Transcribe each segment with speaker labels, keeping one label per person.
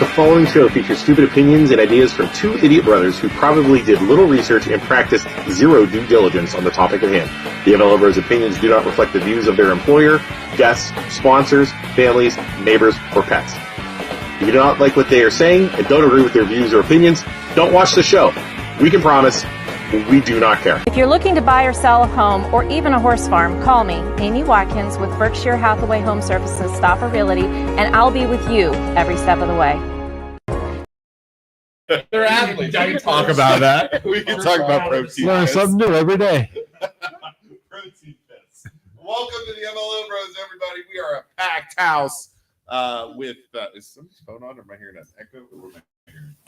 Speaker 1: The following show features stupid opinions and ideas from two idiot brothers who probably did little research and practiced zero due diligence on the topic at hand. The MLO Bros opinions do not reflect the views of their employer, guests, sponsors, families, neighbors, or pets. If you do not like what they are saying and don't agree with their views or opinions, don't watch the show. We can promise we do not care.
Speaker 2: If you're looking to buy or sell a home or even a horse farm, call me, Amy Watkins with Berkshire Hathaway Home Services Stopper Realty, and I'll be with you every step of the way.
Speaker 3: They're athletes. We can talk about that. We can talk about protein.
Speaker 4: Learn something new every day.
Speaker 3: Protein fits. Welcome to the MLO Bros, everybody. We are a packed house with. Is somebody's phone on? Or am I hearing an echo?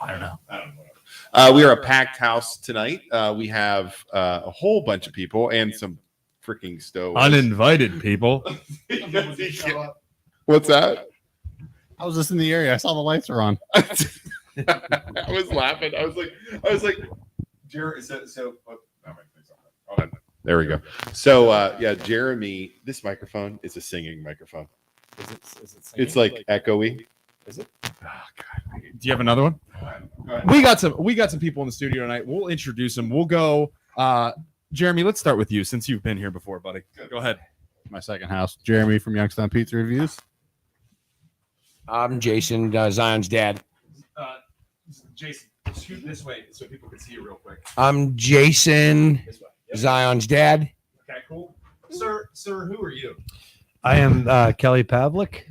Speaker 3: I don't know. We are a packed house tonight. We have a whole bunch of people and some freaking stoves.
Speaker 4: Uninvited people.
Speaker 3: What's that?
Speaker 4: I was just in the area. I saw the lights were on.
Speaker 3: I was laughing. I was like, Jeremy. There we go. So yeah, Jeremy. This microphone is a singing microphone.
Speaker 4: Is it singing?
Speaker 3: It's like echoey.
Speaker 4: Is it? Oh, God. Do you have another one?
Speaker 3: Go ahead.
Speaker 4: We got some people in the studio tonight. We'll introduce them. We'll go. Jeremy, let's start with you since you've been here before, buddy. Go ahead.
Speaker 5: My second house. Jeremy from Youngstown Pizza Reviews.
Speaker 6: I'm Jason, Zion's dad.
Speaker 4: Jason, scoot this way so people can see you real quick.
Speaker 6: I'm Jason,
Speaker 4: This way. Yep.
Speaker 6: Zion's dad.
Speaker 4: Okay, cool. Sir, who are you?
Speaker 7: I am Kelly Pavlik.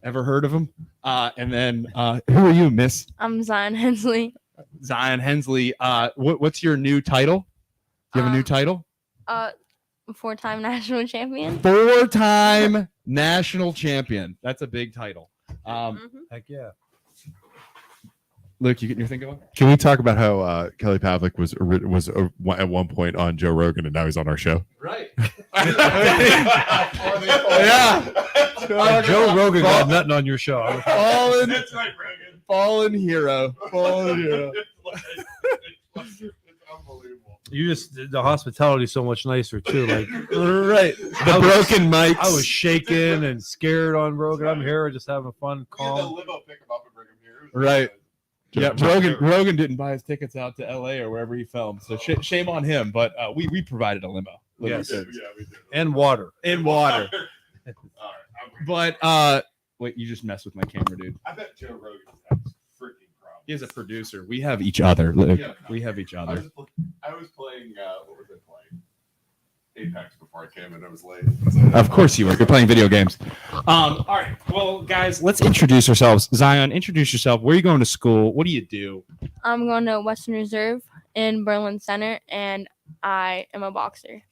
Speaker 4: Ever heard of him? And then who are you, Miss?
Speaker 8: I'm Zion Hensley.
Speaker 4: Zion Hensley. What's your new title? Do you have a new title?
Speaker 8: Four-time national champion.
Speaker 4: Four-time national champion. That's a big title.
Speaker 7: Heck yeah.
Speaker 4: Luke, you getting your thing going?
Speaker 3: Can we talk about how Kelly Pavlik was at one point on Joe Rogan and now he's on our show?
Speaker 4: Right.
Speaker 7: Yeah. Joe Rogan got nothing on your show.
Speaker 4: Fallen hero.
Speaker 3: Unbelievable.
Speaker 7: You just the hospitality is so much nicer too. Like
Speaker 4: Right. The broken mics.
Speaker 7: I was shaking and scared on Rogan. I'm here just having fun,
Speaker 3: We had the
Speaker 7: calm.
Speaker 3: limo pick him up and bring him here.
Speaker 4: Right. Yeah, Rogan didn't buy his tickets out to LA or wherever he filmed, so shame on him. But we provided a limo.
Speaker 7: Yes.
Speaker 3: Yeah, we did.
Speaker 7: And water.
Speaker 4: In water.
Speaker 3: All right.
Speaker 4: But wait, you just messed with my camera, dude.
Speaker 3: I bet Joe Rogan has freaking problems.
Speaker 4: He is a producer. We have each other.
Speaker 3: Yeah.
Speaker 4: We have each other.
Speaker 3: I was playing. What was I playing? Apex before I came in. I was late.
Speaker 4: Of course you were. You're playing video games. All right. Well, guys, let's introduce ourselves. Zion, introduce yourself. Where are you going to school? What do you do?
Speaker 8: I'm going to Western Reserve in Berlin Center, and I am a boxer.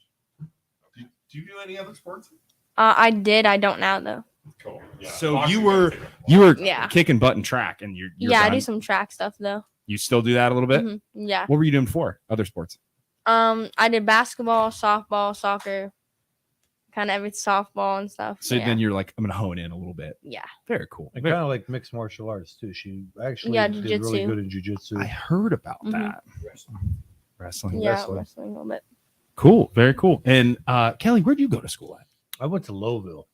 Speaker 3: Do you do any other sports?
Speaker 8: I did. I don't now, though.
Speaker 3: Cool. Yeah.
Speaker 4: So
Speaker 3: Boxing,
Speaker 4: you were
Speaker 8: Yeah.
Speaker 4: kicking butt in track, and you're
Speaker 8: Yeah, I
Speaker 4: done.
Speaker 8: do some track stuff, though.
Speaker 4: You still do that a little bit?
Speaker 8: Mhm. Yeah.
Speaker 4: What were you doing for other sports?
Speaker 8: I did basketball, softball, soccer, kind of every softball and stuff.
Speaker 4: So
Speaker 8: yeah.
Speaker 4: then you're like, I'm gonna hone in a little bit.
Speaker 8: Yeah.
Speaker 4: Very cool.
Speaker 7: And kind of like mixed martial arts too. She actually
Speaker 8: Yeah,
Speaker 7: did really
Speaker 8: jiu-jitsu.
Speaker 7: good in jiu-jitsu.
Speaker 4: I heard about
Speaker 8: Mhm.
Speaker 4: that. Wrestling.
Speaker 8: Yeah,
Speaker 7: wrestling.
Speaker 8: wrestling a little bit.
Speaker 4: Cool. Very cool. And Kelly, where'd you go to school at?
Speaker 7: I went to Lowville.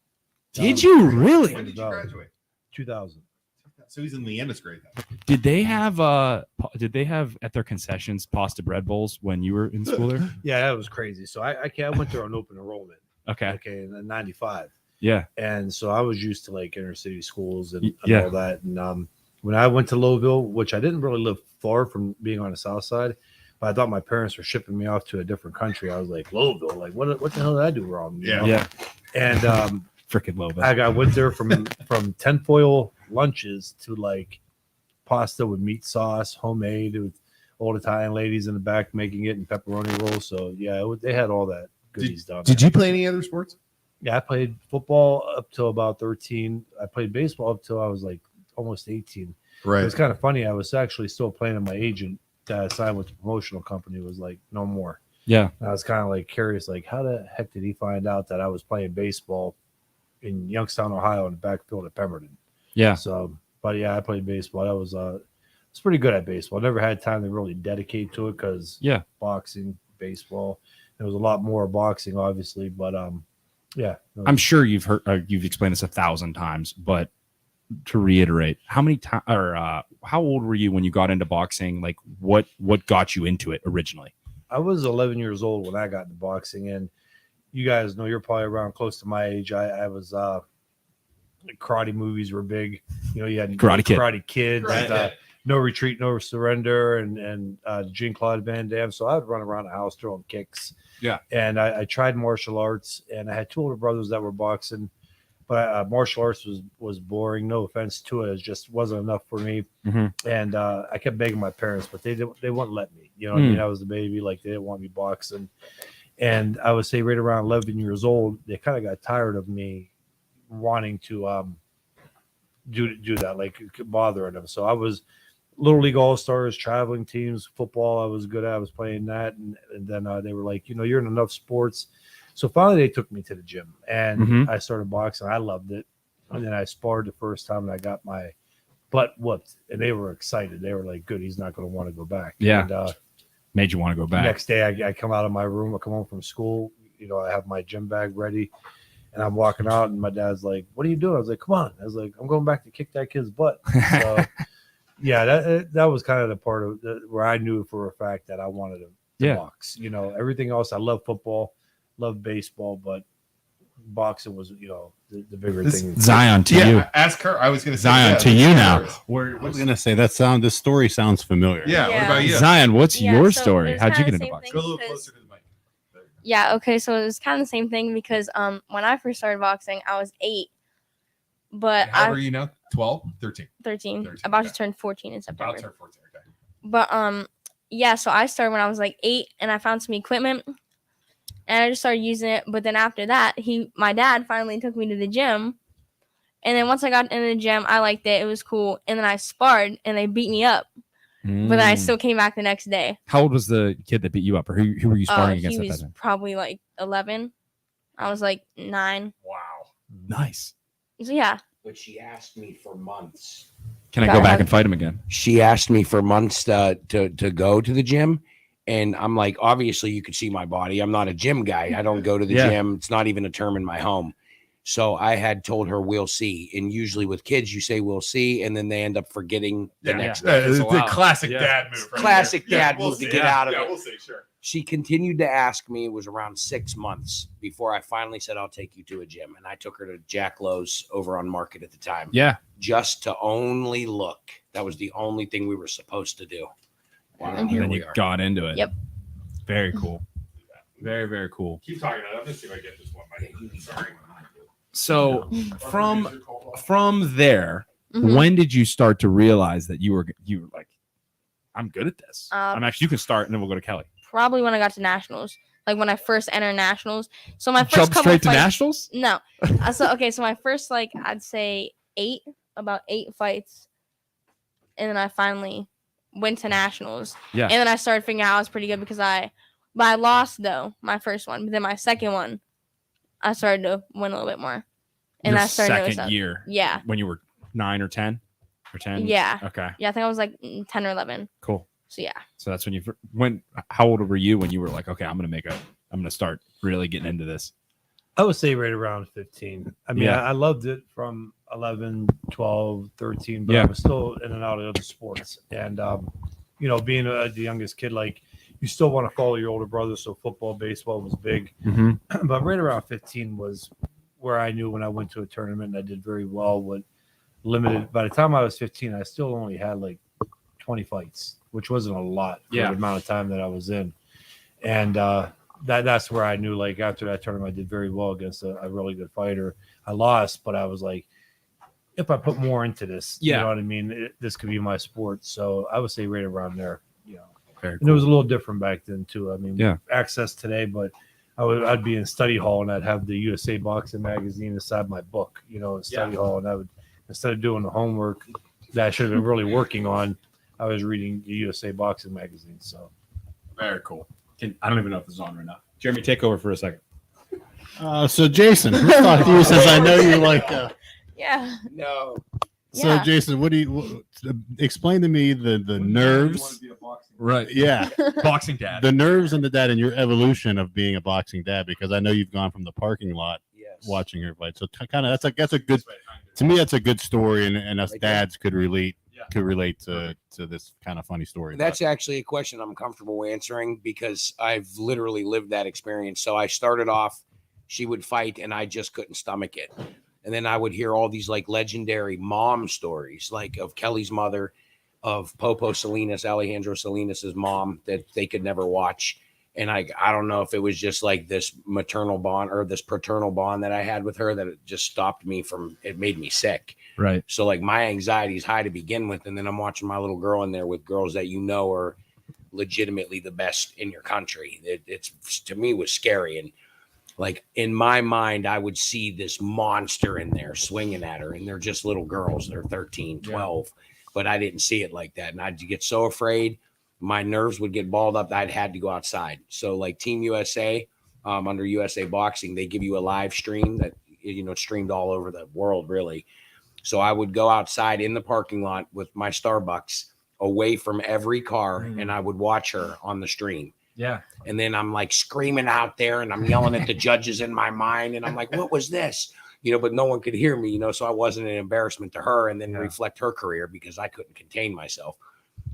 Speaker 4: Did you really?
Speaker 3: When did you graduate?
Speaker 7: 2000.
Speaker 3: So he's in the Ennis grade then.
Speaker 4: Did they have at their concessions pasta bread bowls when you were in school there?
Speaker 7: Yeah, that was crazy. So I went there on open enrollment.
Speaker 4: Okay.
Speaker 7: In 95.
Speaker 4: Yeah.
Speaker 7: And so I was used to like inner city schools and
Speaker 4: Yeah.
Speaker 7: all that. And when I went to Lowville, which I didn't really live far from being on the south side, but I thought my parents were shipping me off to a different country. I was like, Lowville, like what the hell did I do wrong? You know?
Speaker 4: Yeah.
Speaker 7: And
Speaker 4: Freaking low.
Speaker 7: I went there from tinfoil lunches to like pasta with meat sauce, homemade with old Italian ladies in the back making it, and pepperoni rolls. So yeah, they had all that goodies down there.
Speaker 3: Did you play any other sports?
Speaker 7: Yeah, I played football up till about 13. I played baseball up till I was like almost 18.
Speaker 3: Right.
Speaker 7: It was kind of funny. I was actually still playing, and my agent that I signed with the promotional company was like, no more.
Speaker 4: Yeah.
Speaker 7: And I was kind of like curious, like, how the heck did he find out that I was playing baseball in Youngstown, Ohio, in the backfield at Pemberton?
Speaker 4: Yeah.
Speaker 7: So, but yeah, I played baseball. I was pretty good at baseball. I never had time to really dedicate to it because boxing, baseball. There was a lot more boxing, obviously, but yeah.
Speaker 4: I'm sure you've heard, you've explained this 1,000 times, but to reiterate, how many times or how old were you when you got into boxing? Like what got you into it originally?
Speaker 7: I was 11 years old when I got into boxing, and you guys know you're probably around close to my age. I was karate movies were big. You know, you had Karate Kid, No Retreat, No Surrender, and Jean-Claude Van Damme. So I would run around the house throwing kicks.
Speaker 4: Yeah.
Speaker 7: And I tried martial arts, and I had two older brothers that were boxing, but martial arts was boring. No offense to it. It just wasn't enough for me.
Speaker 4: Mm-hmm.
Speaker 7: And I kept begging my parents, but they wouldn't let me. You know what I mean? I was the baby. Like, they didn't want me boxing. And I would say right around 11 years old, they kind of got tired of me wanting to do that, like bothering them. So I was Little League All-Stars, traveling teams, football I was good at. I was playing that. And then they were like, you're in enough sports. So finally they took me to the gym, and I started boxing. I loved it. And then I sparred the first time, and I got my butt whooped. And they were excited. They were like, good, he's not going to want to go back.
Speaker 4: Yeah.
Speaker 7: And,
Speaker 4: made you want to go back.
Speaker 7: Next day I come out of my room. I come home from school. I have my gym bag ready. And I'm walking out, and my dad's like, what are you doing? I was like, come on. I was like, I'm going back to kick that kid's butt. So, yeah, that was kind of the part of where I knew for a fact that I wanted to box. Everything else, I love football, love baseball, but boxing was, the bigger thing.
Speaker 4: Zion, to you.
Speaker 3: Ask her. I was going to say
Speaker 4: Zion, to you now.
Speaker 5: I was gonna say this story sounds familiar.
Speaker 3: Yeah. What about you?
Speaker 4: Zion, what's your story? How'd you get into boxing?
Speaker 3: Go a little closer to the mic.
Speaker 8: Yeah, okay, so it was kind of the same thing because when I first started boxing, I was 8. But
Speaker 3: How old are you now? 12? 13?
Speaker 8: 13. About to turn 14 in September.
Speaker 3: About to turn 14, okay.
Speaker 8: But yeah, so I started when I was like 8, and I found some equipment, and I just started using it. But then after that, my dad finally took me to the gym. And then once I got into the gym, I liked it. It was cool. And then I sparred, and they beat me up. But then I still came back the next day.
Speaker 4: How old was the kid that beat you up, or who were you sparring against?
Speaker 8: He was probably like 11. I was like 9.
Speaker 3: Wow.
Speaker 4: Nice.
Speaker 8: So yeah.
Speaker 6: But she asked me for months.
Speaker 4: Can I go back and fight him again?
Speaker 6: She asked me for months to go to the gym. And I'm like, obviously you could see my body. I'm not a gym guy. I don't go to the gym. It's not even a term in my home. So I had told her, we'll see. And usually with kids, you say, we'll see. And then they end up forgetting the next day.
Speaker 3: It's the classic dad move. Right
Speaker 6: classic
Speaker 3: there.
Speaker 6: dad move to get out of it.
Speaker 3: Yeah, we'll see, sure.
Speaker 6: She continued to ask me. It was around 6 months before I finally said, I'll take you to a gym. And I took her to Jack Lowe's over on Market at the time.
Speaker 4: Yeah.
Speaker 6: Just to only look. That was the only thing we were supposed to do.
Speaker 4: And then you got into it.
Speaker 8: Yep.
Speaker 4: Very cool. Very, very cool.
Speaker 3: Keep talking about it. Let's see if I get this one. Sorry.
Speaker 4: So from there, when did you start to realize that you were like, I'm good at this? You can start, and then we'll go to Kelly.
Speaker 8: Probably when I got to nationals, like when I first entered nationals. So my first
Speaker 4: jump
Speaker 8: couple
Speaker 4: straight to
Speaker 8: fights,
Speaker 4: nationals?
Speaker 8: No. So my first, like, I'd say about 8 fights, and then I finally went to nationals.
Speaker 4: Yeah.
Speaker 8: And then I started figuring out I was pretty good because I lost though my first one, but then my second one, I started to win a little bit more. And
Speaker 4: Your
Speaker 8: I started
Speaker 4: second year.
Speaker 8: Yeah.
Speaker 4: When you were 9 or 10 or 10.
Speaker 8: Yeah.
Speaker 4: Okay.
Speaker 8: Yeah, I think I was like 10 or 11.
Speaker 4: Cool.
Speaker 8: So yeah.
Speaker 4: So that's when how old were you when you were like, okay, I'm gonna start really getting into this?
Speaker 7: I would say right around 15. I mean,
Speaker 4: Yeah.
Speaker 7: I loved it from 11, 12, 13, but
Speaker 4: Yeah.
Speaker 7: I was still in and out of other sports. And, being the youngest kid, like, you still want to follow your older brother. So football, baseball was big. But right around 15 was where I knew when I went to a tournament, and I did very well with limited. By the time I was 15, I still only had like 20 fights, which wasn't a lot for the amount of time that I was in. And that's where I knew, like, after that tournament, I did very well against a really good fighter. I lost, but I was like, if I put more into this, you know what I mean? This could be my sport. So I would say right around there,
Speaker 4: Very
Speaker 7: And it was a little different back then too. I mean,
Speaker 4: Yeah.
Speaker 7: access today, but I'd be in study hall, and I'd have the USA Boxing magazine inside my book, in study hall, and I would, instead of doing the homework that I should have been really working on, I was reading the USA Boxing magazine. So
Speaker 4: Very cool. I don't even know if this is on right now. Jeremy, take over for a second.
Speaker 5: So Jason, let's talk to you since I know you like.
Speaker 8: Yeah.
Speaker 6: No.
Speaker 5: So
Speaker 8: Yeah.
Speaker 5: Jason, explain to me the nerves?
Speaker 4: Right.
Speaker 5: Yeah,
Speaker 4: Boxing dad.
Speaker 5: the nerves and the dad and your evolution of being a boxing dad, because I know you've gone from the parking lot
Speaker 6: Yes.
Speaker 5: watching her fight. So kind of that's a good To me, that's a good story, and us
Speaker 6: Right there.
Speaker 5: dads could relate to this kind of funny story.
Speaker 6: That's actually a question I'm comfortable answering because I've literally lived that experience. So I started off, she would fight and I just couldn't stomach it. And then I would hear all these like legendary mom stories, like of Kelly's mother, of Popo Salinas, Alejandro Salinas's mom, that they could never watch. And I don't know if it was just like this maternal bond or this paternal bond that I had with her that it just stopped me from, it made me sick.
Speaker 4: Right.
Speaker 6: So like my anxiety is high to begin with. And then I'm watching my little girl in there with girls that you know are legitimately the best in your country. It's to me was scary. And like in my mind, I would see this monster in there swinging at her, and they're just little girls. They're 13, 12, but I didn't see it like that. And I'd get so afraid. My nerves would get balled up. I'd had to go outside. So like Team USA, under USA Boxing, they give you a live stream that, you know, streamed all over the world, really. So I would go outside in the parking lot with my Starbucks away from every car, and I would watch her on the stream.
Speaker 4: Yeah.
Speaker 6: And then I'm like screaming out there and I'm yelling at the judges in my mind. And I'm like, what was this? You know, but no one could hear me, you know, so I wasn't an embarrassment to her and then reflect her career because I couldn't contain myself.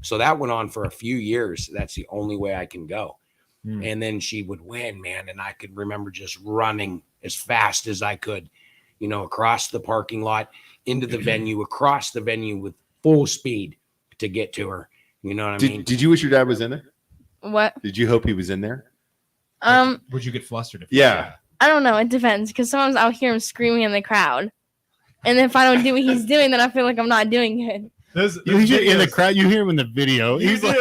Speaker 6: So that went on for a few years. That's the only way I can go. And then she would win, man. And I could remember just running as fast as I could, you know, across the parking lot, into the venue, across the venue with full speed to get to her. You know what I mean?
Speaker 3: Did you wish your dad was in there?
Speaker 8: What?
Speaker 3: Did you hope he was in there?
Speaker 4: Would you get flustered?
Speaker 3: Yeah.
Speaker 8: I don't know. It depends because sometimes I'll hear him screaming in the crowd, and if I don't do what he's doing, then I feel like I'm not doing good.
Speaker 5: You hear in the crowd. You hear him in the video. He's like,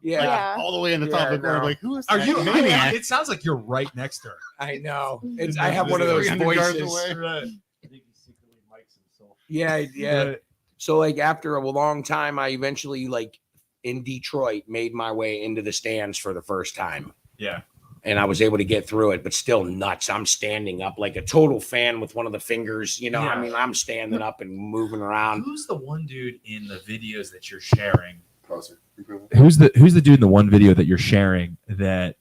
Speaker 8: Yeah.
Speaker 5: all the way in the top of the crowd. Like, who is
Speaker 4: Are
Speaker 5: that
Speaker 4: you?
Speaker 5: maniac?
Speaker 4: It sounds like you're right next to her.
Speaker 6: I know. I have one of those
Speaker 5: 300 yards
Speaker 6: voices.
Speaker 5: away.
Speaker 7: I think he secretly mics himself.
Speaker 6: Yeah. So like after a long time, I eventually like in Detroit made my way into the stands for the first time.
Speaker 4: Yeah.
Speaker 6: And I was able to get through it, but still nuts. I'm standing up like a total fan with one of the fingers. You know,
Speaker 4: Yeah.
Speaker 6: I mean, I'm standing up and moving around.
Speaker 4: Who's the one dude in the videos that you're sharing?
Speaker 3: Closer.
Speaker 4: Who's the dude in the one video that you're sharing that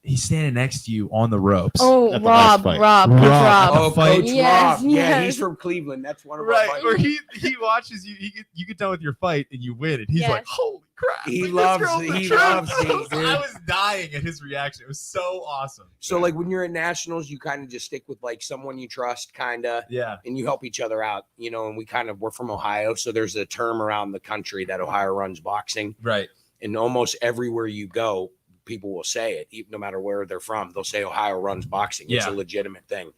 Speaker 4: he's standing next to you on the ropes?
Speaker 8: Oh,
Speaker 5: At the last
Speaker 8: Rob,
Speaker 5: fight.
Speaker 8: Rob, Coach
Speaker 4: Rob.
Speaker 8: Rob.
Speaker 6: Oh,
Speaker 4: fight.
Speaker 6: Coach
Speaker 8: Yes,
Speaker 6: Rob. Yeah,
Speaker 8: yes.
Speaker 6: he's from Cleveland. That's one of our
Speaker 4: Right,
Speaker 6: buddies.
Speaker 4: where he watches you. You get done with your fight and you win, and he's
Speaker 8: Yes.
Speaker 4: like, "Holy crap!"
Speaker 6: He
Speaker 4: like, this
Speaker 6: loves-
Speaker 4: girl's the
Speaker 6: he
Speaker 4: truth."
Speaker 6: loves me, dude.
Speaker 4: I was dying at his reaction. It was so awesome.
Speaker 6: So like when you're at nationals, you kind of just stick with like someone you trust, kind of,
Speaker 4: Yeah.
Speaker 6: and you help each other out, you know. And we're from Ohio, so there's a term around the country that Ohio runs boxing,
Speaker 4: Right.
Speaker 6: and almost everywhere you go, people will say it, even no matter where they're from. They'll say Ohio runs boxing. It's
Speaker 4: Yeah.
Speaker 6: a legitimate thing.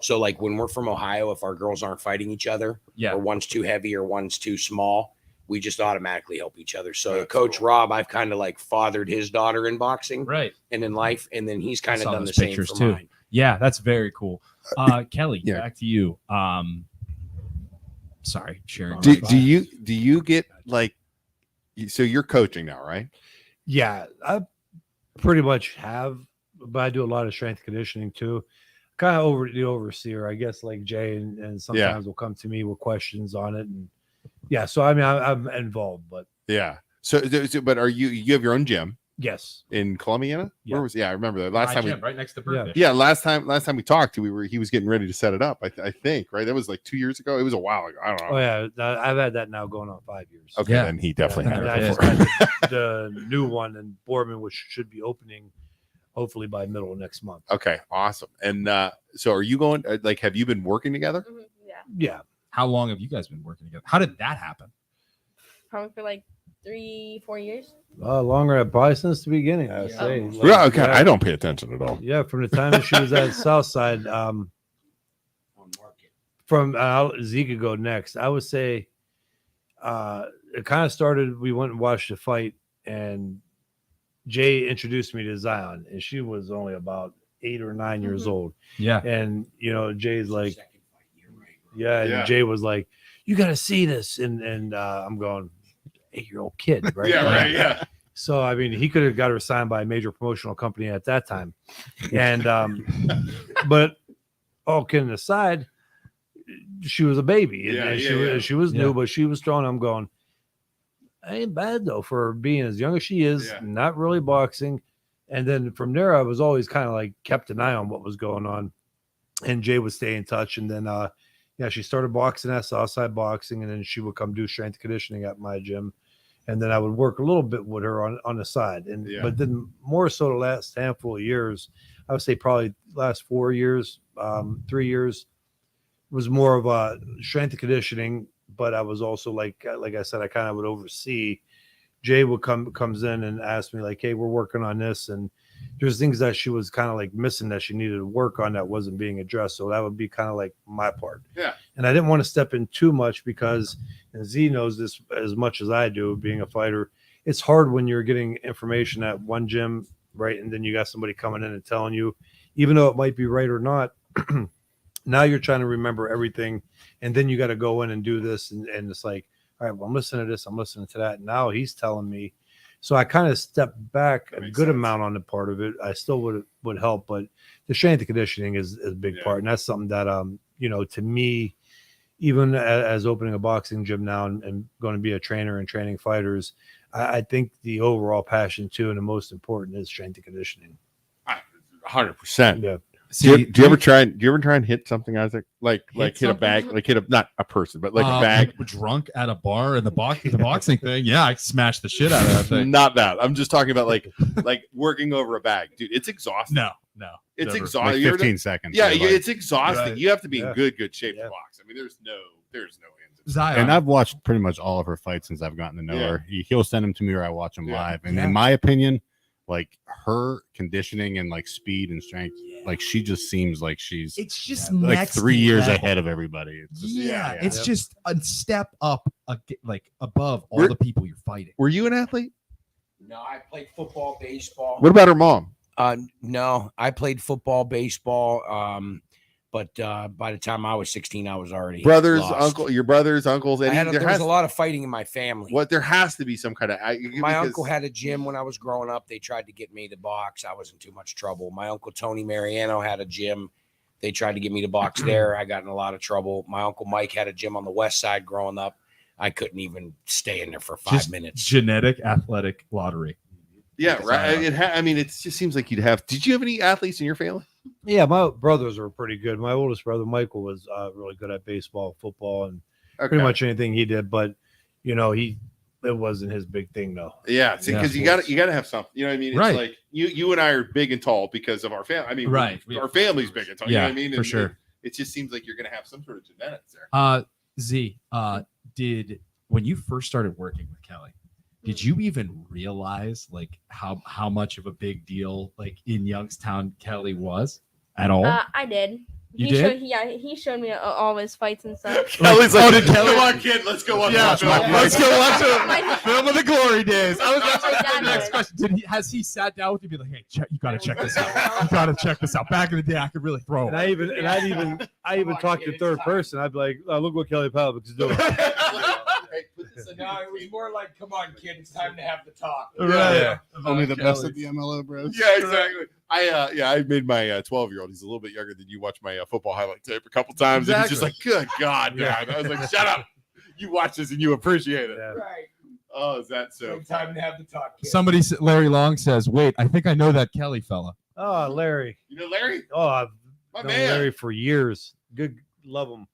Speaker 6: So like when we're from Ohio, if our girls aren't fighting each other,
Speaker 4: Yeah.
Speaker 6: or one's too heavy or one's too small, we just automatically help each other. So
Speaker 3: That's
Speaker 6: Coach
Speaker 3: cool.
Speaker 6: Rob, I've kind of like fathered his daughter in boxing
Speaker 4: Right.
Speaker 6: and in life, and then he's kind of
Speaker 4: saw
Speaker 6: done the
Speaker 4: those
Speaker 6: same
Speaker 4: pictures
Speaker 6: for
Speaker 4: too.
Speaker 6: mine.
Speaker 4: Yeah, that's very cool. Kelly,
Speaker 3: Yeah.
Speaker 4: back to you. Sorry, Sharon.
Speaker 3: Do you get like? So you're coaching now, right?
Speaker 7: Yeah, I pretty much have, but I do a lot of strength conditioning too. Kind of over the overseer, I guess, like Jay, and sometimes will come to me with questions on it, and yeah. So I mean, I'm involved, but
Speaker 3: Yeah. So but are you have your own gym
Speaker 7: yes,
Speaker 3: in Columbiana?
Speaker 7: Yeah.
Speaker 3: Where was? Yeah, I remember that last time.
Speaker 4: right next to
Speaker 7: Yeah.
Speaker 4: Birdfish.
Speaker 3: Yeah, last time we talked, he was getting ready to set it up. I think right. That was like 2 years ago. It was a while ago. I don't know.
Speaker 7: oh yeah, I've had that now going on 5 years.
Speaker 3: Okay,
Speaker 4: Yeah.
Speaker 3: then he definitely
Speaker 7: And
Speaker 3: had
Speaker 7: I
Speaker 3: it
Speaker 7: just
Speaker 3: before.
Speaker 7: got the new one in Boardman, which should be opening hopefully by middle of next month.
Speaker 3: Okay, awesome. And so are you going? Like, have you been working together?
Speaker 8: Yeah.
Speaker 7: Yeah,
Speaker 4: How long have you guys been working together? How did that happen?
Speaker 8: Probably for like 3-4 years.
Speaker 7: longer, probably since the beginning. I would
Speaker 8: Yeah.
Speaker 7: say.
Speaker 3: Yeah. Okay. I don't pay attention at all.
Speaker 7: Yeah, from the time that she was at Southside, from Zeke could go next. I would say it kind of started. We went and watched the fight, and Jay introduced me to Zion, and she was only about 8 or 9 years old.
Speaker 4: Yeah.
Speaker 7: And you know, Jay's like,
Speaker 3: Yeah.
Speaker 7: and Jay was like, "You got to see this," and I'm going, 8-year-old kid, right?
Speaker 3: Yeah.
Speaker 7: Like,
Speaker 3: Right. Yeah.
Speaker 7: So I mean, he could have got her signed by a major promotional company at that time, and but all kidding aside, she was a baby, and,
Speaker 3: Yeah,
Speaker 7: and
Speaker 3: yeah.
Speaker 7: she was new,
Speaker 4: Yeah.
Speaker 7: but she was strong. I'm going, ain't bad though for being as young as she is,
Speaker 3: Yeah.
Speaker 7: not really boxing. And then from there, I was always kind of like kept an eye on what was going on, and Jay would stay in touch, and then yeah, she started boxing at Southside Boxing, and then she would come do strength conditioning at my gym. And then I would work a little bit with her on the side. And but then more so the last handful of years, I would say probably last 4 years, 3 years was more of a strength conditioning. But I was also like I said, I kind of would oversee. Jay would comes in and ask me like, hey, we're working on this. And there's things that she was kind of like missing that she needed to work on that wasn't being addressed. So that would be kind of like my part.
Speaker 3: Yeah.
Speaker 7: And I didn't want to step in too much because, and Z knows this as much as I do, being a fighter, it's hard when you're getting information at one gym, right? And then you got somebody coming in and telling you, even though it might be right or not, now you're trying to remember everything. And then you got to go in and do this. And it's like, all right, well, I'm listening to this, I'm listening to that. Now he's telling me. So I kind of stepped back a good amount on the part of it. I still would help, but the strength and conditioning is a big part. And that's something that, to me, even as opening a boxing gym now and going to be a trainer and training fighters, I think the overall passion too, and the most important is strength and conditioning.
Speaker 3: 100%.
Speaker 7: Yeah.
Speaker 3: See, do you ever try and hit something, Isaac? Like hit a bag, like hit a not a person, but like a bag.
Speaker 4: Drunk at a bar in the boxing thing. Yeah, I smashed the shit out of that thing.
Speaker 3: Not that. I'm just talking about like working over a bag, dude. It's exhausting.
Speaker 4: No,
Speaker 3: it's
Speaker 5: Like
Speaker 3: exhausting.
Speaker 5: 15 seconds.
Speaker 3: Yeah,
Speaker 5: like,
Speaker 3: it's exhausting.
Speaker 7: Right.
Speaker 3: You have to be in
Speaker 7: Yeah.
Speaker 3: good shape
Speaker 7: Yeah.
Speaker 3: to box. I mean, there's no ends.
Speaker 4: Zion.
Speaker 5: and I've watched pretty much all of her fights since I've gotten to know her. He'll send them to me or I watch them live. And in my opinion, like her conditioning and like speed and strength, like she just seems like she's
Speaker 4: It's just
Speaker 5: like
Speaker 4: next
Speaker 5: 3 years
Speaker 4: level.
Speaker 5: ahead of everybody. It's just,
Speaker 4: It's just a step up, like above all the people you're fighting.
Speaker 3: Were you an athlete?
Speaker 6: No, I played football, baseball.
Speaker 3: What about her mom?
Speaker 6: No, I played football, baseball. But by the time I was 16, I was already
Speaker 3: Brothers,
Speaker 6: lost.
Speaker 3: your brothers, uncles.
Speaker 6: There was a lot of fighting in my family.
Speaker 3: There has to be some kind of.
Speaker 6: My uncle had a gym when I was growing up. They tried to get me to box. I was in too much trouble. My uncle Tony Mariano had a gym. They tried to get me to box there. I got in a lot of trouble. My uncle Mike had a gym on the west side growing up. I couldn't even stay in there for 5 minutes.
Speaker 4: Genetic athletic lottery.
Speaker 3: Yeah, right. It just seems like you'd have. Did you have any athletes in your family?
Speaker 7: Yeah, my brothers were pretty good. My oldest brother, Michael, was really good at baseball, football, and pretty much anything he did. But, it wasn't his big thing, though.
Speaker 3: Yeah, because you got to have something. You know what I mean? It's like you and I are big and tall because of our family. I mean, our family's big and tall.
Speaker 4: Yeah,
Speaker 3: you know what I mean?
Speaker 4: for sure.
Speaker 3: It just seems like you're going to have some sort of genetics there.
Speaker 4: Z, when you first started working with Kelly, did you even realize like how much of a big deal like in Youngstown Kelly was at all?
Speaker 8: I did.
Speaker 4: You did?
Speaker 8: He showed me all his fights and stuff.
Speaker 3: Kelly's like, come on, kid, let's go watch
Speaker 4: Let's go watch
Speaker 8: My-
Speaker 4: film of the glory days. I was
Speaker 8: My
Speaker 4: that's
Speaker 8: dad
Speaker 4: the next
Speaker 8: would.
Speaker 4: question. Has he sat down with you and be like, hey, you got to check this out. You got to check this out. Back in the day, I could really throw.
Speaker 7: And I even talked to third person. I'd be like, look what Kelly Pavlik is doing.
Speaker 6: No, it was more like, come on, kid, it's time to have the talk.
Speaker 4: Right.
Speaker 5: only the best of the MLO bros.
Speaker 3: Yeah, exactly. I made my 12-year-old. He's a little bit younger than you. Watch my football highlight tape a couple times, and he's just like, "Good God, man!" I was like, "Shut up! You watch this and you appreciate it."
Speaker 7: Yeah.
Speaker 6: Right.
Speaker 3: Oh, is that so?
Speaker 6: Time to have the talk, kid.
Speaker 4: Larry Long says, wait, I think I know that Kelly fella.
Speaker 7: Oh, Larry.
Speaker 3: You know Larry?
Speaker 7: Oh, I've
Speaker 3: My
Speaker 7: known
Speaker 3: man.
Speaker 7: Larry for years. Good, love him.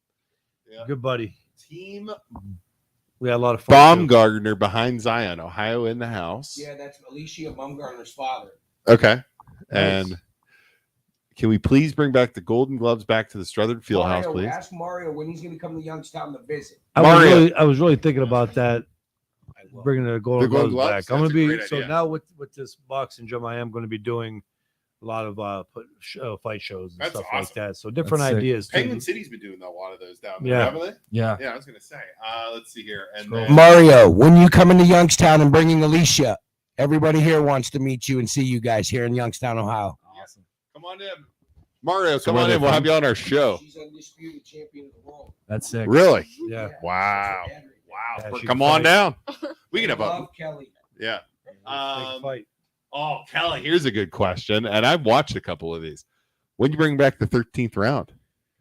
Speaker 3: Yeah.
Speaker 7: Good buddy.
Speaker 3: Team
Speaker 7: We had a lot of fun. too.
Speaker 3: Baumgartner behind Zion, Ohio, in the house.
Speaker 6: Yeah, that's Alicia Baumgartner's father.
Speaker 3: Okay. And can we please bring back the Golden Gloves back to the Struthers Fieldhouse,
Speaker 6: Mario,
Speaker 3: please?
Speaker 6: ask Mario when he's going to come to Youngstown to visit.
Speaker 7: I was really thinking about that,
Speaker 6: I will.
Speaker 7: bringing the Golden
Speaker 3: Golden
Speaker 7: Gloves
Speaker 3: Gloves?
Speaker 7: back. I'm
Speaker 3: That's
Speaker 7: going
Speaker 3: a
Speaker 7: to be
Speaker 3: great
Speaker 7: so
Speaker 3: idea.
Speaker 7: now with this boxing gym. I am going to be doing a lot of fight shows and
Speaker 3: That's
Speaker 7: stuff
Speaker 3: awesome.
Speaker 7: like that. So different
Speaker 4: That's sick.
Speaker 7: ideas. too.
Speaker 3: Penguin City's been doing a lot of those down there,
Speaker 7: Yeah.
Speaker 3: haven't they?
Speaker 4: Yeah.
Speaker 3: Yeah, I was going to say. Let's see here. And
Speaker 7: Scroll.
Speaker 3: then,
Speaker 6: Mario, when you come into Youngstown and bringing Alicia, everybody here wants to meet you and see you guys here in Youngstown, Ohio.
Speaker 4: Awesome.
Speaker 3: come on in. Mario, come
Speaker 5: where
Speaker 3: on
Speaker 5: they
Speaker 3: in. We'll
Speaker 5: from?
Speaker 3: have you on our show.
Speaker 6: She's undisputed champion of the world.
Speaker 4: That's sick.
Speaker 3: Really?
Speaker 7: Yeah.
Speaker 3: Wow.
Speaker 7: Yeah,
Speaker 3: Wow.
Speaker 7: she
Speaker 3: Come
Speaker 7: can
Speaker 3: on
Speaker 7: fight.
Speaker 3: down. We can have a.
Speaker 6: Love Kelly.
Speaker 3: Yeah.
Speaker 7: Big fight.
Speaker 3: Oh, Kelly, here's a good question. And I've watched a couple of these. When you bring back the 13th round?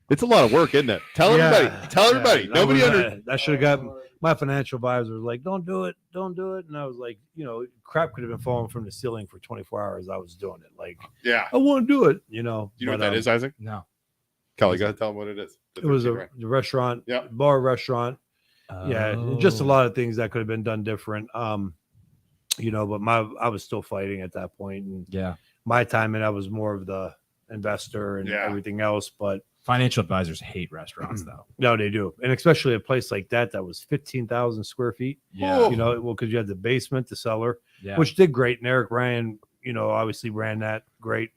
Speaker 3: It's a lot of work, isn't it? Tell everybody. Tell everybody.
Speaker 7: Yeah,
Speaker 3: Nobody
Speaker 7: that was,
Speaker 3: under.
Speaker 7: that should have got my financial advisor was like, don't do it. And I was like, crap could have been falling from the ceiling for 24 hours. I was doing it. Like,
Speaker 3: Yeah.
Speaker 7: I want to do it,
Speaker 3: Do you know what that is, Isaac?
Speaker 4: No.
Speaker 3: Kelly, go ahead, tell them what it is.
Speaker 7: It was a restaurant,
Speaker 3: Yep.
Speaker 7: bar restaurant. Yeah, and just a lot of things that could have been done different. But I was still fighting at that point, and
Speaker 4: Yeah.
Speaker 7: my time, and I was more of the investor and everything else. But
Speaker 4: Financial advisors hate restaurants, though.
Speaker 7: no, they do, and especially a place like that was 15,000 square feet.
Speaker 4: Yeah.
Speaker 7: Because you had the basement, the cellar,
Speaker 4: Yeah.
Speaker 7: which did great. And Eric Ryan, obviously ran that great.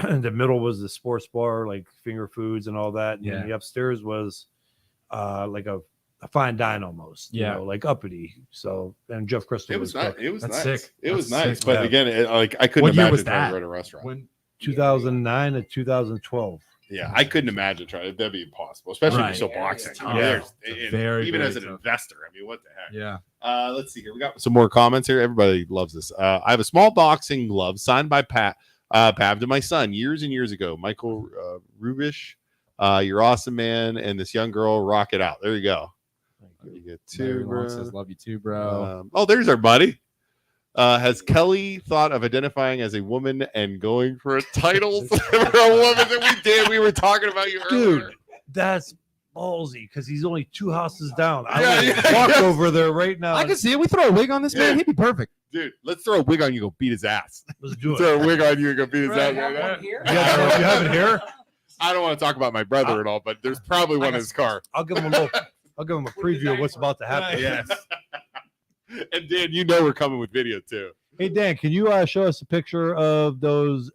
Speaker 7: The middle was the sports bar, like finger foods and all that. And
Speaker 4: Yeah.
Speaker 7: the upstairs was like a fine dine almost.
Speaker 4: Yeah.
Speaker 7: Like uppity. So, and Jeff Crystal
Speaker 3: It was nice. It was
Speaker 4: That's
Speaker 3: nice.
Speaker 4: sick.
Speaker 3: It was
Speaker 4: That's
Speaker 3: nice.
Speaker 4: sick.
Speaker 3: But
Speaker 7: Yeah.
Speaker 3: again, I couldn't
Speaker 4: What year
Speaker 3: imagine
Speaker 4: was
Speaker 3: trying
Speaker 4: that?
Speaker 3: to run a restaurant.
Speaker 4: When
Speaker 7: 2009 to 2012.
Speaker 3: Yeah, I couldn't imagine trying. That'd be impossible, especially if
Speaker 4: Right.
Speaker 3: you're still boxing.
Speaker 4: Yeah.
Speaker 3: There's-
Speaker 4: It's
Speaker 3: and
Speaker 4: very,
Speaker 3: even
Speaker 4: very
Speaker 3: as an
Speaker 4: tough.
Speaker 3: investor, I mean, what the heck?
Speaker 4: yeah.
Speaker 3: Let's see here. We got some more comments here. Everybody loves this. I have a small boxing glove signed by Pav to my son years and years ago. Michael Rubish, you're awesome, man. And this young girl, rock it out. There you go. You get
Speaker 4: Mary
Speaker 3: two,
Speaker 4: Long
Speaker 3: bro.
Speaker 4: says, love you too, bro.
Speaker 3: Oh, there's our buddy. Has Kelly thought of identifying as a woman and going for a title for a woman that we did? We were talking about you earlier.
Speaker 7: Dude, that's ballsy because he's only 2 houses down. I
Speaker 3: Yeah,
Speaker 7: would
Speaker 3: yeah,
Speaker 7: walk
Speaker 3: yeah.
Speaker 7: over there right now.
Speaker 4: I can see it. We throw a wig on this
Speaker 3: Yeah.
Speaker 4: man. He'd be perfect.
Speaker 3: Dude, let's throw a wig on you, go beat his ass.
Speaker 7: Let's do it.
Speaker 3: Throw a wig on you and go beat his ass.
Speaker 6: Have
Speaker 3: Right
Speaker 6: one
Speaker 3: now.
Speaker 6: here?
Speaker 7: You have it here?
Speaker 3: I don't want to talk about my brother at all, but there's probably one in his car.
Speaker 7: I'll give him a preview of what's about to happen.
Speaker 3: Yes. And Dan, you know we're coming with video too.
Speaker 7: Hey Dan, can you show us a picture of those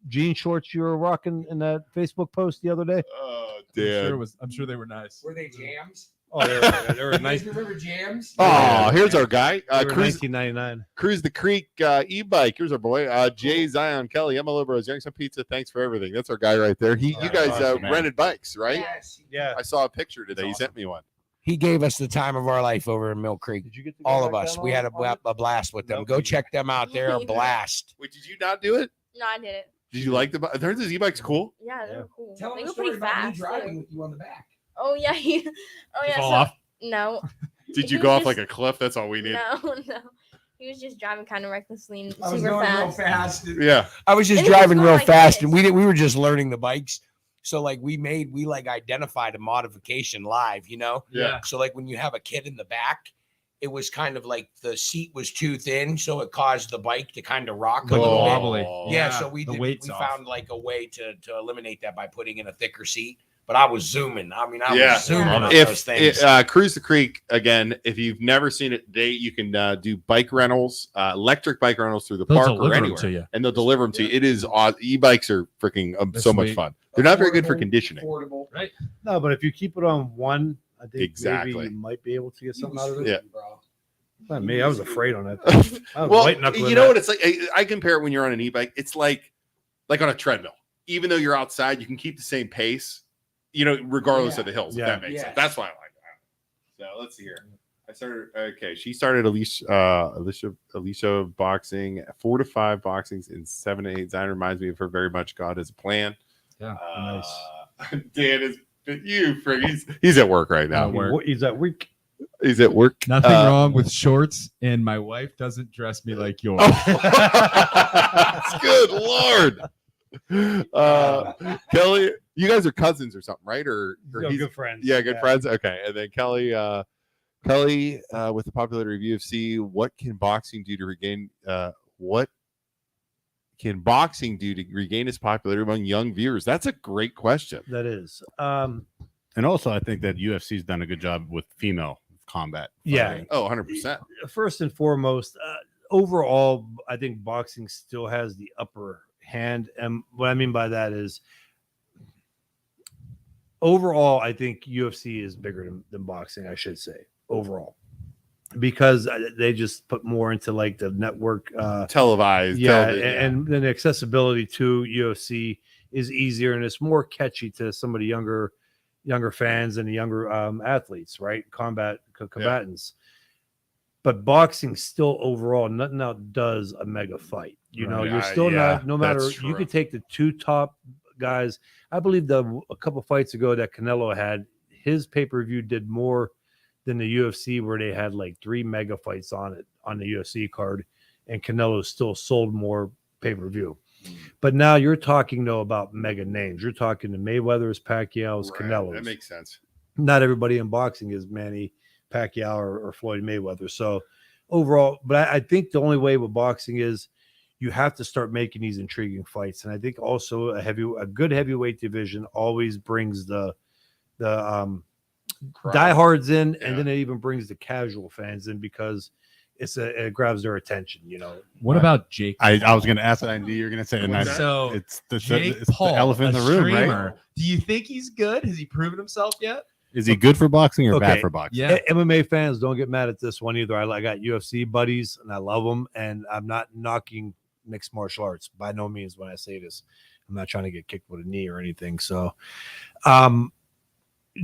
Speaker 7: jean shorts you were rocking in that Facebook post the other day?
Speaker 3: Oh,
Speaker 4: I'm
Speaker 3: Dan.
Speaker 4: sure they were nice.
Speaker 6: Were they jams?
Speaker 7: Oh, they were
Speaker 6: You
Speaker 7: nice.
Speaker 6: guys remember jams?
Speaker 3: Oh, here's our guy.
Speaker 7: They were
Speaker 3: Cruise
Speaker 7: 1999.
Speaker 3: Cruise the Creek e-bike. Here's our boy. Jay Zion Kelly, MLO Bros, Youngstown Pizza. Thanks for everything. That's our guy right there. You guys
Speaker 7: awesome, man.
Speaker 3: rented bikes, right?
Speaker 6: Yes.
Speaker 7: Yeah.
Speaker 3: I saw a picture today.
Speaker 7: That's
Speaker 3: He sent me one.
Speaker 6: He gave us the time of our life over in Mill Creek.
Speaker 7: Did you get to go
Speaker 6: All of
Speaker 7: back
Speaker 6: us.
Speaker 7: down
Speaker 6: We had
Speaker 7: on
Speaker 6: a blast with them.
Speaker 7: Nope.
Speaker 6: Go check them out. They're a blast.
Speaker 3: Wait, did you not do it?
Speaker 8: No, I did it.
Speaker 3: Did you like the bike? There's these e-bikes cool.
Speaker 8: Yeah,
Speaker 7: Yeah.
Speaker 8: they're cool.
Speaker 6: Tell
Speaker 8: they
Speaker 6: him
Speaker 8: go
Speaker 6: a story
Speaker 8: pretty
Speaker 6: about me
Speaker 8: fast.
Speaker 6: driving
Speaker 8: too.
Speaker 6: with you on the back.
Speaker 8: Oh yeah,
Speaker 4: Fall
Speaker 8: so,
Speaker 4: off?
Speaker 8: No,
Speaker 3: Did
Speaker 8: He
Speaker 3: you go
Speaker 8: was
Speaker 3: off like
Speaker 8: just-
Speaker 3: a cliff? That's all we need.
Speaker 8: no. He was just driving kind of recklessly and
Speaker 6: I was
Speaker 8: super
Speaker 6: going real
Speaker 8: fast.
Speaker 6: fast.
Speaker 3: Yeah.
Speaker 6: I was just
Speaker 8: And he was
Speaker 6: driving
Speaker 8: going
Speaker 6: real
Speaker 8: like
Speaker 6: fast,
Speaker 8: this.
Speaker 6: and we were just learning the bikes. So like we identified a modification live,
Speaker 3: Yeah.
Speaker 6: So like when you have a kid in the back, it was kind of like the seat was too thin, so it caused the bike to kind of rock a
Speaker 4: Like
Speaker 6: little bit.
Speaker 4: wobbly.
Speaker 6: Yeah, so we
Speaker 4: the weight's
Speaker 6: found like a way to eliminate that by putting in a thicker seat. But I was zooming. I mean, I
Speaker 3: Yeah.
Speaker 6: was zooming on those
Speaker 3: If
Speaker 6: things.
Speaker 3: Cruise the Creek again, if you've never seen it today, you can do bike rentals, electric bike rentals through the
Speaker 4: They'll
Speaker 3: park or
Speaker 4: deliver 'em
Speaker 3: anywhere,
Speaker 4: to you.
Speaker 3: and they'll deliver them to you. It is e-bikes are freaking
Speaker 4: They're
Speaker 3: so much
Speaker 4: sweet.
Speaker 3: fun. They're not very good for
Speaker 6: Affordable,
Speaker 3: conditioning.
Speaker 6: Affordable.
Speaker 7: No, but if you keep it on one, I think
Speaker 3: Exactly.
Speaker 7: maybe you might be able to get
Speaker 6: He
Speaker 7: something
Speaker 6: was
Speaker 7: out of it.
Speaker 3: Yeah.
Speaker 6: bro.
Speaker 7: Not me. I was afraid on that thing. I was
Speaker 3: Well,
Speaker 7: white knuckling
Speaker 3: you know
Speaker 7: that.
Speaker 3: what it's like. I compare it when you're on an e-bike. It's like on a treadmill. Even though you're outside, you can keep the same pace. Regardless
Speaker 6: Yeah.
Speaker 3: of the hills.
Speaker 7: Yeah.
Speaker 3: If that makes
Speaker 6: Yeah.
Speaker 3: sense. That's why I like that. So let's see here. I started. Okay, she started Alicia boxing 4 to 5 boxings in 7 to 8. Zion reminds me of her very much. God has a plan.
Speaker 4: Yeah,
Speaker 3: nice. Dan is he's at work right now.
Speaker 4: work.
Speaker 7: He's at week.
Speaker 3: He's at work.
Speaker 4: Nothing wrong with shorts, and my wife doesn't dress me like yours.
Speaker 3: Good Lord. Kelly, you guys are cousins or something, right? Or he's
Speaker 7: good friends.
Speaker 3: Yeah, good friends. Okay, and then Kelly, with the popularity of UFC, what can boxing do to regain? What can boxing do to regain its popularity among young viewers? That's a great question.
Speaker 7: That is.
Speaker 5: And also, I think that UFC's done a good job with female combat.
Speaker 7: Yeah.
Speaker 5: fighting.
Speaker 3: Oh, 100%.
Speaker 7: First and foremost, overall, I think boxing still has the upper hand. And what I mean by that is, overall, I think UFC is bigger than boxing, I should say, overall. Because they just put more into like the network.
Speaker 3: Televised.
Speaker 7: Yeah,
Speaker 3: television,
Speaker 7: and then the accessibility to UFC is easier and it's more catchy to some of the younger fans and the younger athletes, right? Combatants. But boxing still overall, nothing outdoes a mega fight.
Speaker 3: Right.
Speaker 7: You're still
Speaker 3: Yeah,
Speaker 7: no matter.
Speaker 3: that's
Speaker 7: You
Speaker 3: true.
Speaker 7: could take the 2 top guys. I believe a couple fights ago that Canelo had, his pay-per-view did more than the UFC, where they had like 3 mega fights on the UFC card, and Canelo still sold more pay-per-view. But now you're talking though about mega names. You're talking to Mayweather's, Pacquiao's, Canelo's.
Speaker 3: That makes sense.
Speaker 7: Not everybody in boxing is Manny Pacquiao or Floyd Mayweather. So overall, but I think the only way with boxing is you have to start making these intriguing fights. And I think also a good heavyweight division always brings the diehards in, and then it even brings the casual fans in because it grabs their attention.
Speaker 4: What about Jake?
Speaker 5: I was going to ask that. I knew you were going to say it.
Speaker 4: So
Speaker 5: it's the
Speaker 4: Jake Paul,
Speaker 5: elephant in the room, right?
Speaker 4: Do you think he's good? Has he proven himself yet?
Speaker 5: Is he good for boxing or bad for boxing?
Speaker 4: Yeah.
Speaker 7: MMA fans, don't get mad at this one either. I got UFC buddies and I love them, and I'm not knocking mixed martial arts by no means when I say this. I'm not trying to get kicked with a knee or anything. So,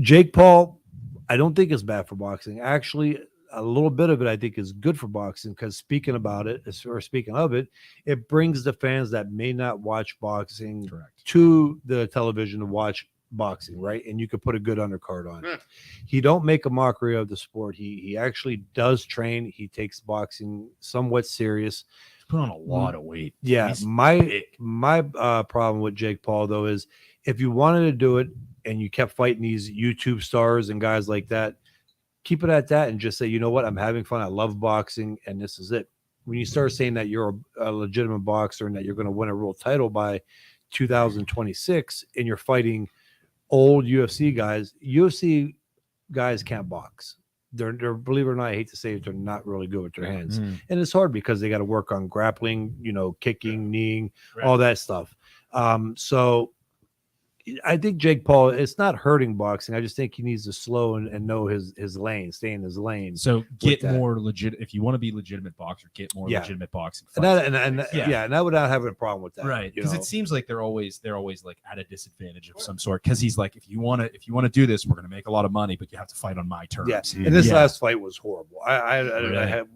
Speaker 7: Jake Paul, I don't think is bad for boxing. Actually, a little bit of it I think is good for boxing because speaking of it, it brings the fans that may not watch boxing to the television to watch boxing, right? And you could put a good undercard on.
Speaker 3: Yeah.
Speaker 7: He don't make a mockery of the sport. He actually does train. He takes boxing somewhat serious.
Speaker 4: He's put on a lot of weight.
Speaker 7: Yeah,
Speaker 4: He's
Speaker 7: my
Speaker 4: big.
Speaker 7: problem with Jake Paul though is if you wanted to do it and you kept fighting these YouTube stars and guys like that, keep it at that and just say, you know what, I'm having fun. I love boxing, and this is it. When you start saying that you're a legitimate boxer and that you're going to win a world title by 2026 and you're fighting old UFC guys can't box. They're believe it or not, I hate to say it, they're not really good with their hands. And it's hard because they got to work on grappling, kicking, kneeing, all that stuff. So I think Jake Paul, it's not hurting boxing. I just think he needs to slow and know his lane, stay in his lane.
Speaker 4: So get more legit. If you want to be legitimate boxer, get more legitimate boxing.
Speaker 7: And I would not have a problem with that.
Speaker 4: Right. Because it seems like they're always like at a disadvantage of some sort. Because he's like, if you want to do this, we're going to make a lot of money, but you have to fight on my terms.
Speaker 7: Yeah. And this last fight was horrible.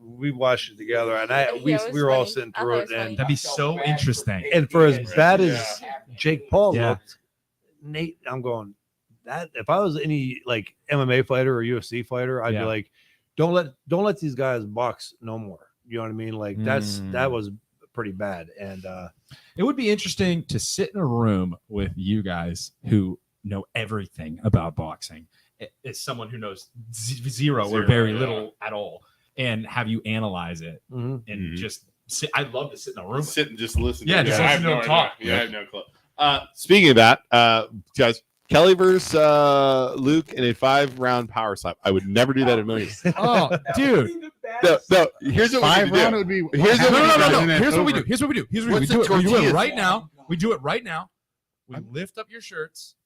Speaker 7: We watched it together, and we were all sitting through it, and
Speaker 4: that'd be so interesting.
Speaker 7: And for as bad as Jake Paul looked, Nate, I'm going that if I was any like MMA fighter or UFC fighter, I'd be like, don't let these guys box no more. You know what I mean? Like that was pretty bad. And
Speaker 4: it would be interesting to sit in a room with you guys who know everything about boxing, as someone who knows zero or very little at all, and have you analyze it and just sit. I'd love to sit in a room,
Speaker 3: sit and just listen.
Speaker 4: Yeah, just listen to them talk.
Speaker 3: Yeah, I have no clue. Speaking of that, guys, Kelly versus Luke in a 5-round power slap. I would never do that in a million.
Speaker 4: Oh, dude.
Speaker 3: No. Here's what we do.
Speaker 4: Would be. Here's what we do. Here's what we do. We do it right now. We do it right now. We lift up your shirts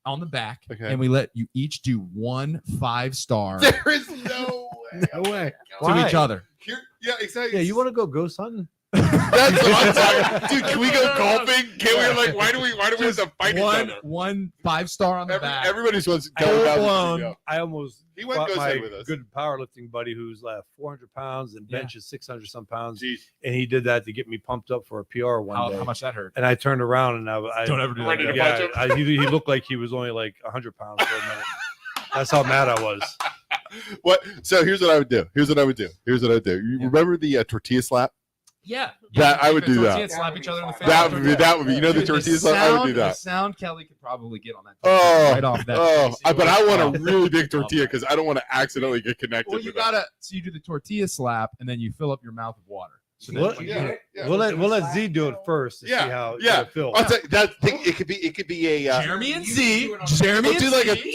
Speaker 4: on the back, and we let you each do 1 5-star.
Speaker 3: There is no way.
Speaker 7: No way.
Speaker 4: To each other.
Speaker 3: Yeah, exactly.
Speaker 7: Yeah, you want to go ghost hunting?
Speaker 3: That's what I'm talking. Dude, can we go golfing? Can we why do we have to fight each other?
Speaker 4: 1 5-star on the back.
Speaker 3: Everybody just wants to go.
Speaker 7: I almost
Speaker 3: he went
Speaker 7: fought my
Speaker 3: with us.
Speaker 7: good powerlifting buddy who's 400 pounds and benches 600 some pounds.
Speaker 3: Jeez.
Speaker 7: And he did that to get me pumped up for a PR one day.
Speaker 4: How much that hurt?
Speaker 7: And I turned around and I
Speaker 4: don't ever do that.
Speaker 7: He looked like he was only 100 pounds for a minute. That's how mad I was.
Speaker 3: What? So here's what I would do. You remember the tortilla slap?
Speaker 4: Yeah,
Speaker 3: I would do that.
Speaker 4: Slap each other in the face.
Speaker 3: That would be. You know the tortilla slap. I would do that.
Speaker 4: The sound Kelly could probably get on that.
Speaker 3: Right
Speaker 4: off that.
Speaker 3: But I want a really big tortilla because I don't want to accidentally get connected.
Speaker 4: Well, you so you do the tortilla slap and then you fill up your mouth with water. So
Speaker 7: we'll let Z do it first to see how it feels.
Speaker 3: I'll tell you, that thing, it could be a
Speaker 4: Jeremy and Z.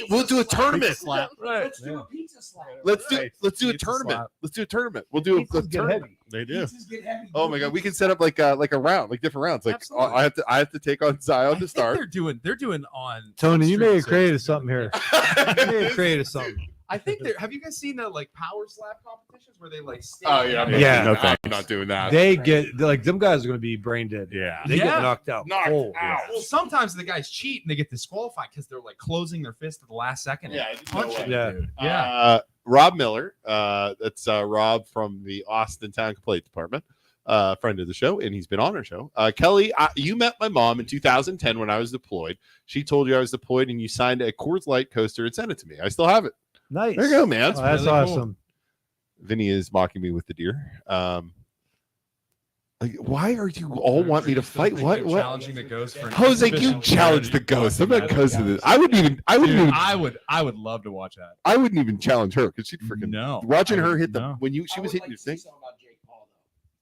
Speaker 3: We'll do a tournament.
Speaker 4: Right.
Speaker 8: Let's do a pizza slap.
Speaker 3: Let's do a tournament. Let's do a tournament. We'll do a tournament.
Speaker 5: They do.
Speaker 3: Oh my god, we can set up like a round, like different rounds. Like I have to take on Zion to start.
Speaker 4: They're doing on
Speaker 7: Tony. You may have created something here. You may have created something.
Speaker 4: I think have you guys seen the power slap competitions where they
Speaker 3: stand?
Speaker 7: Yeah.
Speaker 3: I'm not doing that.
Speaker 7: They get them guys are going to be brain dead.
Speaker 5: Yeah.
Speaker 7: They get knocked out.
Speaker 3: Out.
Speaker 4: Well, sometimes the guys cheat and they get disqualified because they're closing their fist at the last second.
Speaker 3: Yeah.
Speaker 7: Yeah.
Speaker 3: Rob Miller. That's Rob from the Austin Town Complaint Department. Friend of the show, and he's been on our show. Kelly, you met my mom in 2010 when I was deployed. She told you I was deployed, and you signed a Coors Light coaster and sent it to me. I still have it.
Speaker 7: Nice.
Speaker 3: There you go, man.
Speaker 7: That's
Speaker 3: really
Speaker 7: awesome.
Speaker 3: Cool. Vinny is mocking me with the deer. Like, why are you all want me to fight? What?
Speaker 4: Challenging the ghost for an
Speaker 3: Jose, you
Speaker 4: exhibition
Speaker 3: challenge the
Speaker 4: charity
Speaker 3: ghost. I'm
Speaker 4: boxing
Speaker 3: not
Speaker 4: match.
Speaker 3: close to this. I wouldn't even.
Speaker 4: Dude, I would love to watch that.
Speaker 3: I wouldn't even challenge her because she'd freaking
Speaker 4: No.
Speaker 3: watching
Speaker 4: I
Speaker 3: her
Speaker 4: would-
Speaker 3: hit the
Speaker 4: no.
Speaker 3: when she was hitting your thing.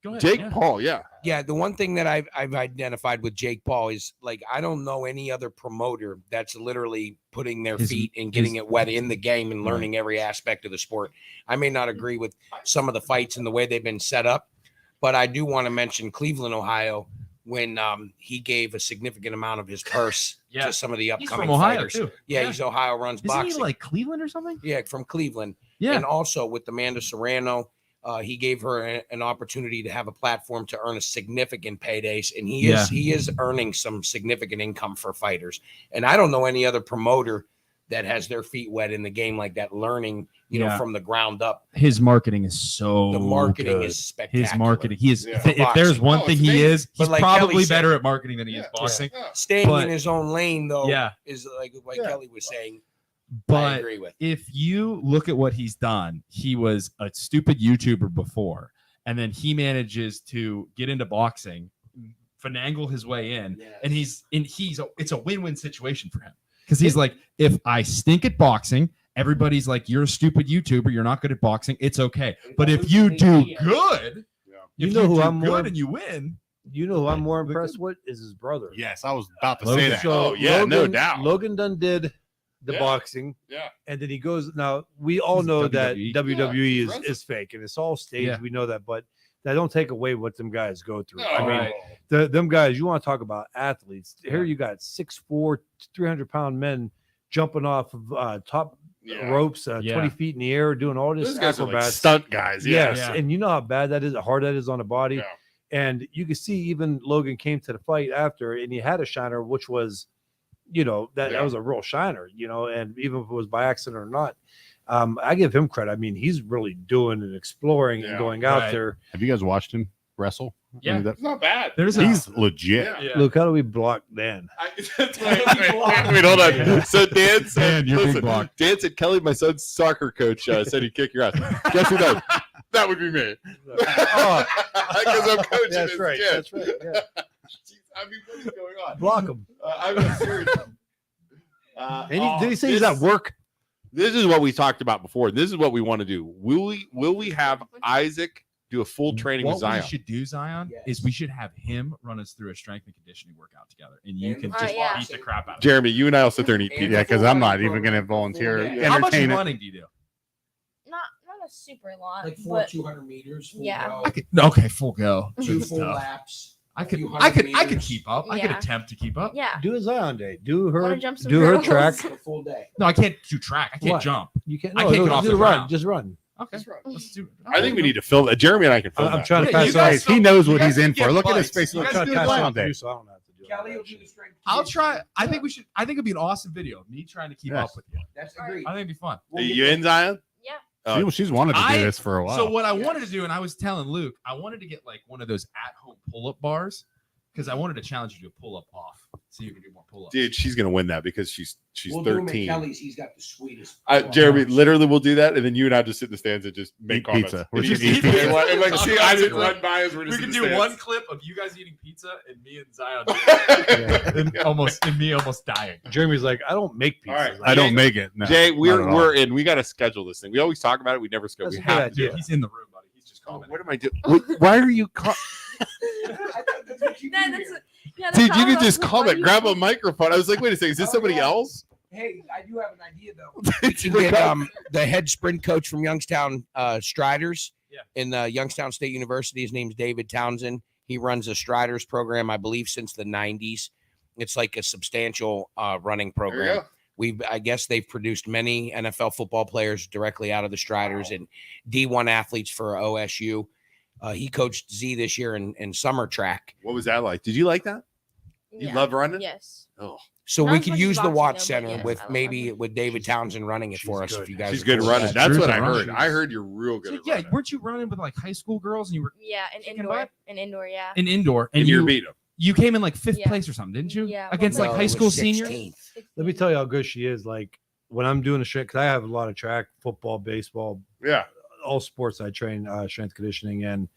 Speaker 4: Go ahead.
Speaker 3: Jake
Speaker 4: yeah.
Speaker 3: Paul, yeah.
Speaker 6: Yeah, the one thing that I've identified with Jake Paul is like I don't know any other promoter that's literally putting their feet and getting it wet in the game and learning every aspect of the sport. I may not agree with some of the fights and the way they've been set up, but I do want to mention Cleveland, Ohio, when he gave a significant amount of his purse to some of the
Speaker 4: He's
Speaker 6: upcoming
Speaker 4: from Ohio
Speaker 6: fighters.
Speaker 4: too.
Speaker 6: Yeah, he's Ohio, runs
Speaker 4: Isn't
Speaker 6: boxing.
Speaker 4: he like Cleveland or something?
Speaker 6: Yeah, from Cleveland.
Speaker 4: Yeah.
Speaker 6: And also with Amanda Serrano, he gave her an opportunity to have a platform to earn a significant paydays, and he is earning some significant income for fighters. And I don't know any other promoter that has their feet wet in the game like that, learning from the ground up.
Speaker 4: His marketing is so
Speaker 6: The marketing
Speaker 4: good.
Speaker 6: is spectacular.
Speaker 4: His marketing. He is.
Speaker 3: Yeah.
Speaker 4: If there's one thing he is,
Speaker 6: But
Speaker 4: he's
Speaker 6: like
Speaker 4: probably
Speaker 6: Kelly said-
Speaker 4: better at marketing than he is boxing.
Speaker 6: Staying
Speaker 4: But-
Speaker 6: in his own lane, though,
Speaker 4: Yeah.
Speaker 6: is like what Kelly was saying. I
Speaker 4: But
Speaker 6: agree with.
Speaker 4: if you look at what he's done, he was a stupid YouTuber before, and then he manages to get into boxing, finagle his way in, and it's a win-win situation for him because he's like, if I stink at boxing, everybody's like, you're a stupid YouTuber, you're not good at boxing, it's okay. But if you do good,
Speaker 7: You know who
Speaker 4: do
Speaker 7: I'm
Speaker 4: good
Speaker 7: more-
Speaker 4: and you win.
Speaker 7: You know who I'm more impressed with is his brother.
Speaker 5: Yes, I was about to
Speaker 4: Logan.
Speaker 5: say that.
Speaker 7: So
Speaker 3: Oh, yeah, no doubt.
Speaker 7: Logan done did the
Speaker 3: Yeah.
Speaker 7: boxing,
Speaker 3: Yeah.
Speaker 7: and then he goes. Now we all
Speaker 4: He's
Speaker 7: know
Speaker 4: WWE.
Speaker 7: that WWE
Speaker 3: Yeah,
Speaker 7: is fake and it's all staged.
Speaker 4: Yeah.
Speaker 7: We know that, but that don't take away what them guys go through.
Speaker 3: No,
Speaker 7: I mean,
Speaker 4: Right.
Speaker 7: them guys. You want to talk about athletes? Here you got 6'4", 300-pound men jumping off of top
Speaker 3: Yeah.
Speaker 7: ropes,
Speaker 4: Yeah.
Speaker 7: 20 feet in the air, doing all this
Speaker 3: Those guys are like
Speaker 7: acrobats.
Speaker 3: stunt guys. Yeah.
Speaker 7: Yes,
Speaker 4: Yeah.
Speaker 7: and you know how bad that is, how hard that is on the body.
Speaker 3: Yeah.
Speaker 7: And you can see even Logan came to the fight after, and he had a shiner, which was, that
Speaker 3: Yeah.
Speaker 7: was a real shiner, and even if it was by accident or not, I give him credit. I mean, he's really doing and exploring
Speaker 3: Yeah.
Speaker 7: and going out
Speaker 4: Right.
Speaker 7: there.
Speaker 5: Have you guys watched him wrestle?
Speaker 4: Yeah.
Speaker 5: I mean,
Speaker 3: It's not bad.
Speaker 5: he's legit.
Speaker 3: Yeah.
Speaker 7: Look, how do we block Dan?
Speaker 3: Wait, hold on. So Dan said,
Speaker 4: Dan, you're big
Speaker 3: listen,
Speaker 4: block.
Speaker 3: Dan said, Kelly, my son's soccer coach, said he'd kick your ass. Guess who does? That would be me.
Speaker 7: Oh,
Speaker 3: Because I'm coaching
Speaker 7: that's
Speaker 3: his
Speaker 7: right.
Speaker 3: kid.
Speaker 7: That's right. Yeah.
Speaker 3: Jeez, I mean, what is going on?
Speaker 7: Block him.
Speaker 3: I'm serious.
Speaker 7: Did he say he's at work?
Speaker 3: This is what we talked about before. This is what we want to do. Will we have Isaac do a full training
Speaker 4: What
Speaker 3: with Zion?
Speaker 4: we should do, Zion, is we should have him run us through a strength and conditioning workout together, and you can just
Speaker 8: yeah.
Speaker 4: beat the crap out of him.
Speaker 3: Jeremy, you and I will sit there and eat pizza.
Speaker 5: Yeah, because I'm not even going to volunteer.
Speaker 6: Yeah.
Speaker 4: How much
Speaker 5: Entertain it.
Speaker 4: running do you do?
Speaker 8: Not a super lot,
Speaker 6: Like
Speaker 8: but
Speaker 6: 200 meters. full
Speaker 8: Yeah.
Speaker 6: go,
Speaker 4: Okay, full go.
Speaker 6: two
Speaker 4: That's
Speaker 6: full
Speaker 4: tough.
Speaker 6: laps.
Speaker 4: I could,
Speaker 6: few
Speaker 4: I could,
Speaker 6: hundred
Speaker 4: I could
Speaker 6: meters.
Speaker 4: keep up. I could
Speaker 8: Yeah.
Speaker 4: attempt to keep up.
Speaker 8: yeah.
Speaker 7: Do a Zion day. Do her.
Speaker 8: Wanna jump some
Speaker 7: Do her
Speaker 8: hurdles?
Speaker 7: track.
Speaker 6: A full day.
Speaker 4: No, I can't do track. I can't
Speaker 7: What?
Speaker 4: jump.
Speaker 7: You can't.
Speaker 4: I
Speaker 7: No,
Speaker 4: can't
Speaker 7: no,
Speaker 4: get off
Speaker 7: do
Speaker 4: the
Speaker 7: run.
Speaker 4: ground.
Speaker 7: Just run.
Speaker 4: Okay, let's do it.
Speaker 3: I think we need to film that. Jeremy and I can film
Speaker 7: I'm
Speaker 3: that.
Speaker 7: trying to
Speaker 4: Yeah,
Speaker 7: pass
Speaker 4: you
Speaker 7: the
Speaker 4: guys
Speaker 7: ice.
Speaker 4: don't-
Speaker 5: He knows what
Speaker 4: you
Speaker 5: he's
Speaker 4: guys
Speaker 5: in
Speaker 4: can
Speaker 5: for.
Speaker 4: get
Speaker 5: Look at his
Speaker 4: bikes.
Speaker 5: face.
Speaker 4: You
Speaker 5: Look
Speaker 4: guys
Speaker 5: at
Speaker 4: do
Speaker 5: his
Speaker 4: it
Speaker 5: face
Speaker 4: live.
Speaker 5: all day.
Speaker 7: So I don't have to do all
Speaker 6: Kelly
Speaker 7: that
Speaker 6: will do
Speaker 7: shit.
Speaker 6: the strength.
Speaker 4: I'll try. I think we should. I think it'd be an awesome video. Me trying to keep
Speaker 5: Yes.
Speaker 4: up with you.
Speaker 6: That's agreed.
Speaker 4: I think it'd be fun.
Speaker 3: Are you in, Zion?
Speaker 8: Yeah.
Speaker 5: She's wanted to do
Speaker 4: I-
Speaker 5: this for a while.
Speaker 4: So what I wanted to do, and I was telling Luke, I wanted to get like one of those at-home pull-up bars because I wanted to challenge you to pull up off, so you can do more pull-ups.
Speaker 3: Dude, she's gonna win that because she's
Speaker 6: We'll do him at
Speaker 3: 13.
Speaker 6: Kelly's. He's got the sweetest.
Speaker 3: Jeremy, literally, we'll do that, and then you and I just sit in the stands and just make
Speaker 5: Eat
Speaker 3: comments.
Speaker 5: pizza.
Speaker 3: And
Speaker 5: We
Speaker 3: just
Speaker 5: should eat
Speaker 3: eat pizza.
Speaker 5: pizza.
Speaker 3: And like, see, I didn't run by as we're
Speaker 4: we
Speaker 3: just
Speaker 4: could
Speaker 3: in
Speaker 4: do
Speaker 3: the stands.
Speaker 4: one clip of you guys eating pizza and me and Zion and me almost dying.
Speaker 7: Jeremy's like, I don't make pizzas.
Speaker 3: All right.
Speaker 5: I don't make it. No,
Speaker 3: Jay,
Speaker 5: not
Speaker 3: we're
Speaker 5: at all.
Speaker 3: we're in. We got to schedule this thing. We always talk about it. We never schedule.
Speaker 7: That's
Speaker 3: We
Speaker 7: a good
Speaker 3: have to do
Speaker 7: idea.
Speaker 3: it.
Speaker 4: He's in the room, buddy. He's just
Speaker 3: Oh,
Speaker 4: commenting.
Speaker 3: what am I doing? Why are you? Dude, you could just comment. Grab a microphone. I was like, wait a second. Is this somebody else?
Speaker 6: Hey, I do have an idea though. We can get the head sprint coach from Youngstown Striders in Youngstown State University. His name's David Townsend. He runs a Striders program, I believe, since the 90s. It's like a substantial running
Speaker 3: There you
Speaker 6: program.
Speaker 3: go.
Speaker 6: I guess they've produced many NFL football players directly out of the Striders and D1 athletes for OSU. He coached Z this year in summer track.
Speaker 3: What was that like? Did you like that? You love running?
Speaker 8: Yes.
Speaker 3: Oh,
Speaker 6: So
Speaker 8: Not
Speaker 6: we
Speaker 8: as
Speaker 6: could
Speaker 8: much as
Speaker 6: use the
Speaker 8: boxing,
Speaker 6: Watts
Speaker 8: though, but
Speaker 6: Center
Speaker 8: yes,
Speaker 6: with
Speaker 8: I love
Speaker 6: maybe
Speaker 8: running.
Speaker 6: with David Townsend running it for us.
Speaker 7: good.
Speaker 6: If you guys,
Speaker 3: she's
Speaker 6: are
Speaker 3: good
Speaker 6: cool with
Speaker 3: running.
Speaker 6: that.
Speaker 3: That's
Speaker 4: Drew's
Speaker 3: what
Speaker 4: a
Speaker 3: I
Speaker 4: runner.
Speaker 3: heard. I heard you're real good at
Speaker 4: Yeah,
Speaker 3: running.
Speaker 4: weren't you running with like high school girls and you were
Speaker 8: Yeah, and
Speaker 4: Kicking
Speaker 8: indoor.
Speaker 4: butt?
Speaker 8: And indoor, yeah.
Speaker 4: in indoor and
Speaker 3: And you
Speaker 4: you
Speaker 3: beat him.
Speaker 4: you came in like fifth
Speaker 8: Yeah.
Speaker 4: place or something, didn't you?
Speaker 8: Yeah,
Speaker 4: Against
Speaker 8: well,
Speaker 4: like
Speaker 6: No,
Speaker 4: high
Speaker 6: it was
Speaker 4: school seniors.
Speaker 6: 16th.
Speaker 7: Let me tell you how good she is. Like when I'm doing a strength, because I have a lot of track, football, baseball,
Speaker 3: Yeah.
Speaker 7: all sports. I train strength conditioning, and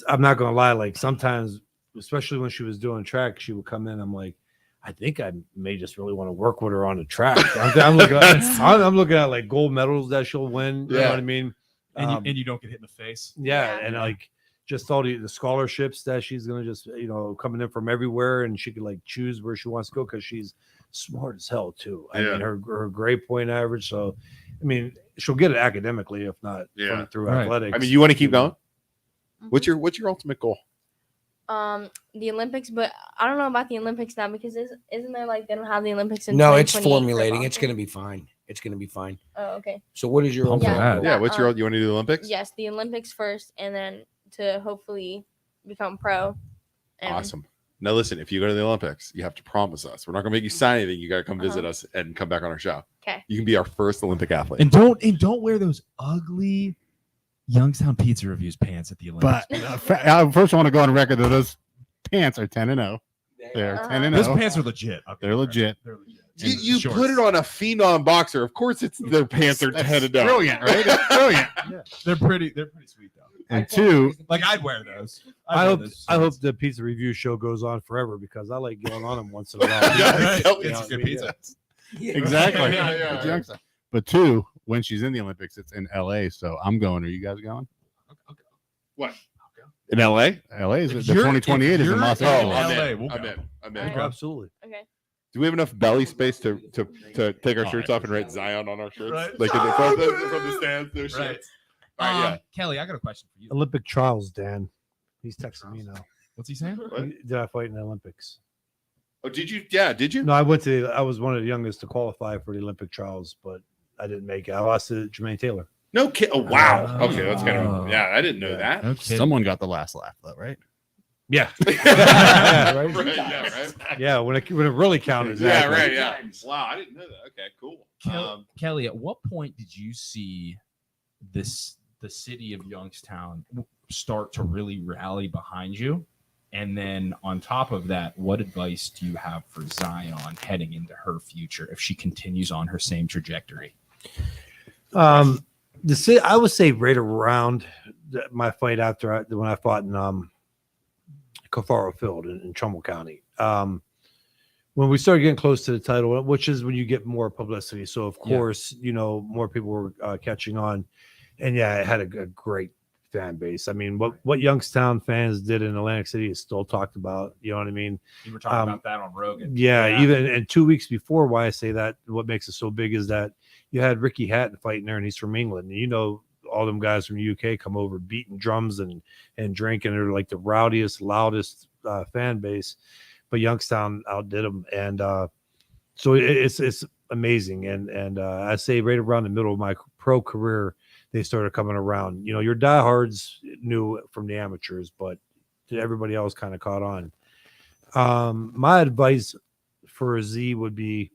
Speaker 7: I'm not gonna lie, like sometimes, especially when she was doing track, she would come in. I'm like, I think I may just really want to work with her on the track. I'm looking at like gold medals that she'll win. You know what I mean?
Speaker 4: And you don't get hit in the face.
Speaker 7: Yeah, and like just all the scholarships that she's gonna just coming in from everywhere, and she could like choose where she wants to go because she's smart as hell too. I mean, her grade point average. So, I mean, she'll get it academically, if not through athletics.
Speaker 3: I mean, you want to keep going? What's your ultimate goal?
Speaker 8: The Olympics, but I don't know about the Olympics now because isn't there like they don't have the Olympics in
Speaker 6: No, it's
Speaker 8: 2028 for
Speaker 6: formulating. It's
Speaker 8: boxing?
Speaker 6: going to be fine. It's going to be fine.
Speaker 8: Oh, okay.
Speaker 6: So what is your
Speaker 4: Pump for
Speaker 6: ultimate
Speaker 4: that.
Speaker 6: goal?
Speaker 3: Yeah, what's your you want to do the Olympics?
Speaker 8: Yes, the Olympics first, and then to hopefully become pro. And
Speaker 3: Awesome. Now listen, if you go to the Olympics, you have to promise us. We're not going to make you sign anything. You got to come visit us and come back on our show.
Speaker 8: Okay.
Speaker 3: You can be our first Olympic athlete.
Speaker 4: And don't wear those ugly Youngstown Pizza Reviews pants at the Olympics.
Speaker 5: But first, I want to go on record that those pants are 10-0. They're 10-0.
Speaker 4: Those pants are legit.
Speaker 5: They're legit.
Speaker 4: They're legit.
Speaker 3: You put it on a phenom boxer. Of course, it's their pants are headed down.
Speaker 5: Brilliant, right? That's brilliant.
Speaker 4: Yeah. They're pretty sweet though.
Speaker 5: And two,
Speaker 4: Like I'd wear those.
Speaker 7: I hope the pizza review show goes on forever because I like going on them once in a while.
Speaker 3: It's good pizza.
Speaker 5: Exactly.
Speaker 3: Yeah.
Speaker 5: Youngstown. But two, when she's in the Olympics, it's in LA. So I'm going. Are you guys going?
Speaker 3: What? In LA?
Speaker 5: LA is the 2028 is in Los Angeles.
Speaker 3: LA,
Speaker 4: we'll
Speaker 3: I'm
Speaker 4: go.
Speaker 3: in. I'm
Speaker 7: Oh,
Speaker 3: in.
Speaker 7: absolutely.
Speaker 8: Okay.
Speaker 3: Do we have enough belly space to take our shirts off and write Zion on our shirts?
Speaker 4: Right.
Speaker 3: Like from the stands, their
Speaker 4: Right.
Speaker 3: shirts. All right, yeah.
Speaker 4: Kelly, I got a question for you.
Speaker 7: Olympic trials, Dan. He's texting me now.
Speaker 4: What's he saying?
Speaker 3: What?
Speaker 7: Did I fight in the Olympics?
Speaker 3: Oh, did you? Yeah, did you?
Speaker 7: No, I was one of the youngest to qualify for the Olympic trials, but I didn't make it. I lost to Jermaine Taylor.
Speaker 3: No kid. Oh, wow.
Speaker 4: Oh.
Speaker 3: Okay, that's kind of. Yeah, I didn't know that.
Speaker 4: Okay.
Speaker 5: Someone got the last laugh, though, right?
Speaker 7: Yeah.
Speaker 3: Right, yeah, right.
Speaker 7: Yeah, when it really counted.
Speaker 3: Yeah,
Speaker 7: exactly.
Speaker 3: right. Yeah. Wow, I didn't know that. Okay, cool.
Speaker 4: Kelly, at what point did you see the city of Youngstown start to really rally behind you? And then on top of that, what advice do you have for Zion heading into her future if she continues on her same trajectory?
Speaker 7: I would say right around my fight after when I fought in Cafaro Field in Trumbull County. When we started getting close to the title, which is when you get more publicity. So of course, more people were catching on, and yeah, it had a great fan base. I mean, what Youngstown fans did in Atlantic City is still talked about. You know what I mean?
Speaker 4: You were talking about that on Rogan.
Speaker 7: Yeah, even and 2 weeks before, why I say that, what makes it so big is that you had Ricky Hatton fighting there, and he's from England. And all them guys from the UK come over beating drums and drinking. They're like the rowdiest, loudest fan base, but Youngstown outdid them. And so it's amazing. And I say right around the middle of my pro career, they started coming around. Your diehards knew from the amateurs, but everybody else kind of caught on. My advice for Z would be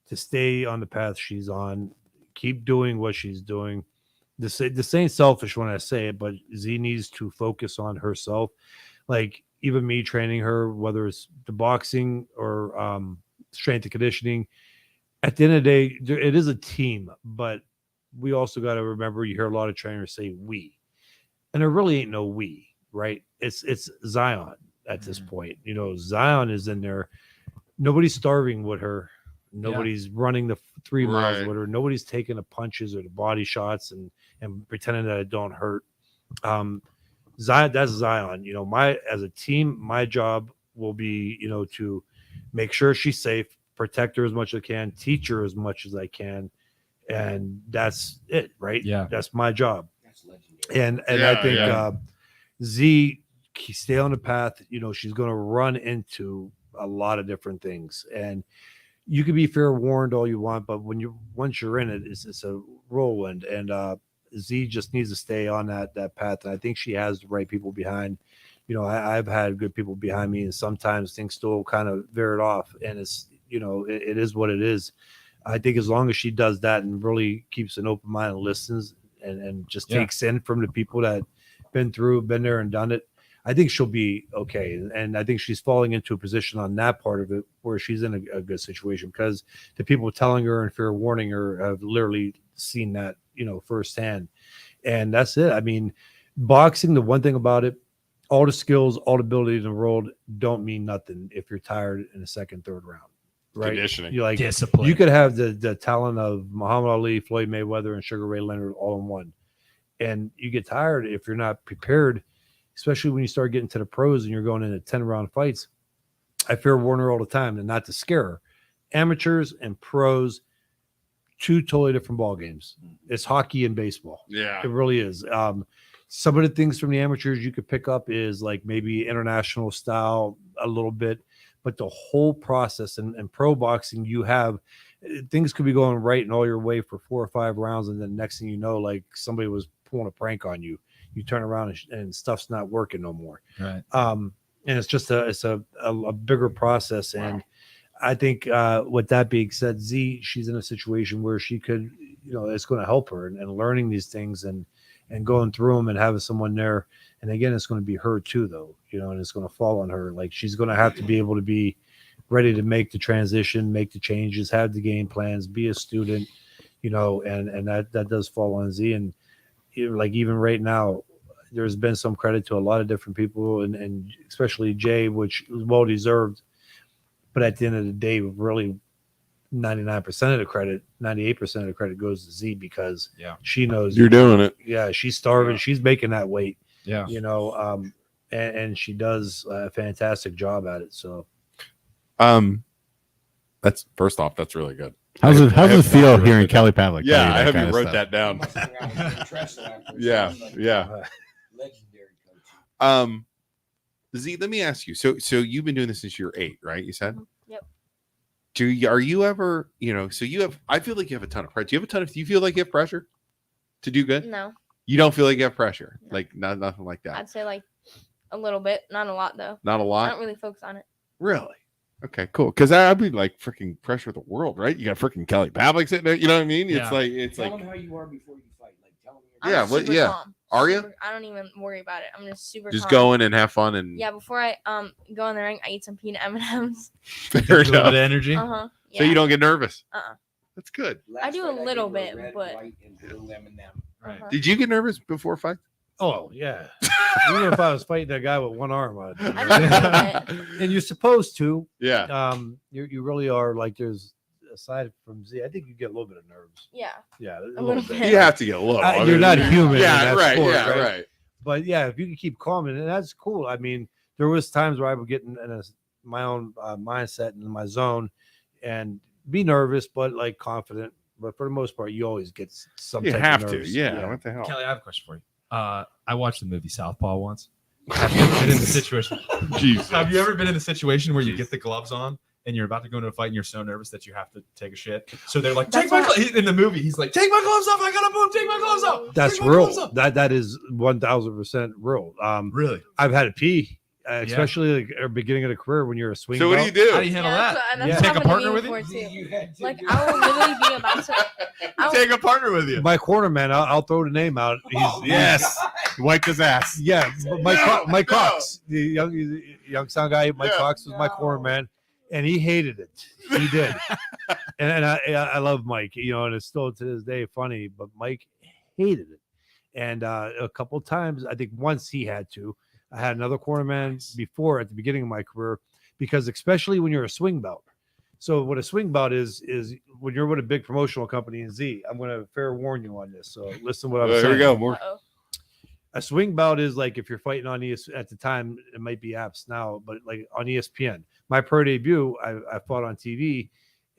Speaker 7: to stay on the path she's on, keep doing what she's doing. This ain't selfish when I say it, but Z needs to focus on herself. Like even me training her, whether it's the boxing or strength and conditioning, at the end of the day, it is a team, but we also got to remember, you hear a lot of trainers say we, and there really ain't no we, right? It's Zion at this point. Zion is in there. Nobody's starving with her. Nobody's running the 3 miles with her. Nobody's taking the punches or the body shots and pretending that it don't hurt. Zion, that's Zion. As a team, my job will be, to make sure she's safe, protect her as much as I can, teach her as much as I can. And that's it, right?
Speaker 4: Yeah.
Speaker 7: That's my job.
Speaker 6: That's legendary.
Speaker 7: And I think Z, stay on the path. She's going to run into a lot of different things. And you can be fair warned all you want, but once you're in it, it's a whirlwind. And Z just needs to stay on that path. And I think she has the right people behind. I've had good people behind me, and sometimes things still kind of veer it off. And it's, it is what it is. I think as long as she does that and really keeps an open mind and listens and just takes in from the people that been there and done it, I think she'll be okay. And I think she's falling into a position on that part of it where she's in a good situation, because the people telling her and fair warning her have literally seen that, firsthand. And that's it. I mean, boxing, the one thing about it, all the skills, all the ability in the world don't mean nothing if you're tired in the second, third round. Right?
Speaker 3: Conditioning.
Speaker 7: You like
Speaker 4: Discipline.
Speaker 7: You could have the talent of Muhammad Ali, Floyd Mayweather, and Sugar Ray Leonard all in one, and you get tired if you're not prepared, especially when you start getting to the pros and you're going into 10-round fights. I fear Warner all the time, and not to scare her. Amateurs and pros, two totally different ball games. It's hockey and baseball.
Speaker 3: Yeah.
Speaker 7: It really is. Some of the things from the amateurs you could pick up is like maybe international style a little bit, but the whole process and pro boxing, you have things could be going right in all your way for 4 or 5 rounds, and then next thing you know, like somebody was pulling a prank on you. You turn around and stuff's not working no more.
Speaker 4: Right.
Speaker 7: And it's just a bigger process. And I think with that being said, Z, she's in a situation where she could, it's going to help her and learning these things and going through them and having someone there. And again, it's going to be her too, though, and it's going to fall on her. Like she's going to have to be able to be ready to make the transition, make the changes, have the game plans, be a student, and that does fall on Z. And like even right now, there's been some credit to a lot of different people and especially Jay, which was well deserved. But at the end of the day, really 99% of the credit, 98% of the credit goes to Z because she knows
Speaker 3: You're doing it.
Speaker 7: Yeah, she's starving. Yeah. She's making that weight.
Speaker 4: Yeah.
Speaker 7: And she does a fantastic job at it. So
Speaker 3: that's first off, that's really good.
Speaker 5: How's it feel hearing Kelly Pavlik?
Speaker 3: Yeah, I hope you wrote that down. Yeah.
Speaker 6: Legendary coach.
Speaker 3: Z, let me ask you. So you've been doing this since you're 8, right? You said.
Speaker 8: Yep.
Speaker 3: Are you ever, so you have, I feel like you have a ton of pressure. Do you feel like you have pressure to do good?
Speaker 8: No.
Speaker 3: You don't feel like you have pressure?
Speaker 8: No.
Speaker 3: Like nothing like that?
Speaker 8: I'd say like a little bit, not a lot though.
Speaker 3: Not a lot?
Speaker 8: I don't really focus on it.
Speaker 3: Really? Okay, cool. Because I'd be like freaking pressure of the world, right? You got freaking Kelly Pavlik sitting there. You know what I mean?
Speaker 4: Yeah.
Speaker 3: It's
Speaker 6: Tell
Speaker 3: like
Speaker 6: them how you are before you fight. Like tell them.
Speaker 3: Yeah,
Speaker 8: I'm super calm.
Speaker 3: Are you?
Speaker 8: I don't even worry about it. I'm just super
Speaker 3: just
Speaker 8: calm.
Speaker 3: go in and have fun and
Speaker 8: Yeah, before I go in the ring, I eat some peanut M&Ms.
Speaker 3: fair
Speaker 4: A little bit
Speaker 3: enough.
Speaker 4: of energy.
Speaker 8: Uh-huh. Yeah.
Speaker 3: So you don't get nervous. That's good.
Speaker 8: I do a little bit, but-
Speaker 6: white and blue M&M.
Speaker 4: Right.
Speaker 8: Uh-huh.
Speaker 3: Did you get nervous before fight?
Speaker 7: Oh yeah. Even if I was fighting that guy with one arm,
Speaker 8: I do a little bit.
Speaker 7: and you're supposed to.
Speaker 3: Yeah.
Speaker 7: You really are. Like there's aside from Z, I think you get a little bit of nerves.
Speaker 8: Yeah.
Speaker 7: Yeah,
Speaker 8: A little bit.
Speaker 3: You have to get a little. I
Speaker 7: You're
Speaker 3: mean,
Speaker 7: not human. in
Speaker 3: Yeah,
Speaker 7: that
Speaker 3: right.
Speaker 7: sport,
Speaker 3: Yeah, right.
Speaker 7: But yeah, if you can keep calm, and that's cool. I mean, there was times where I would get in my own mindset and in my zone, and be nervous, but like confident. But for the most part, you always get some.
Speaker 3: You
Speaker 7: type
Speaker 3: have
Speaker 7: of
Speaker 3: to.
Speaker 7: nerves.
Speaker 3: Yeah. What the hell?
Speaker 4: Kelly, I have a question for you. I watched the movie Southpaw once. Have you ever been in the situation?
Speaker 3: Jesus.
Speaker 4: Have you ever been in the situation where you get the gloves on and you're about to go into a fight and you're so nervous that you have to take a shit? So they're like,
Speaker 8: That's
Speaker 4: "Take my in the movie." He's like, "Take my gloves off! I gotta move. Take my gloves off."
Speaker 7: That's
Speaker 4: Take my
Speaker 7: real.
Speaker 4: gloves off."
Speaker 7: That is 1,000% real.
Speaker 4: Really?
Speaker 7: I've had to pee, especially like at the beginning of the career when you're a swing.
Speaker 3: So what do you do?
Speaker 4: How do you handle that?
Speaker 8: That's
Speaker 7: Yeah.
Speaker 4: Take a
Speaker 8: happened to
Speaker 4: partner
Speaker 8: me
Speaker 4: with
Speaker 8: before,
Speaker 4: you?
Speaker 8: too. Like I will literally be about to.
Speaker 4: Take a partner with you.
Speaker 7: My corner man, I'll throw the name out.
Speaker 3: Yes. Wiped his ass.
Speaker 7: Yeah, Mike
Speaker 3: No.
Speaker 7: Cox, the young sound guy. Mike Cox was my corner man, and he hated it. He did, and I love Mike, and it's still to this day funny. But Mike hated it, and a couple times, I think once he had to. I had another corner man before at the beginning of my career, because especially when you're a swing belt. So what a swing bout is when you're with a big promotional company in Z. I'm going to fair warn you on this. So listen to what I'm saying.
Speaker 3: Here we go. More.
Speaker 8: Uh-oh.
Speaker 7: A swing bout is like if you're fighting on at the time, it might be apps now, but like on ESPN. My pro debut, I fought on TV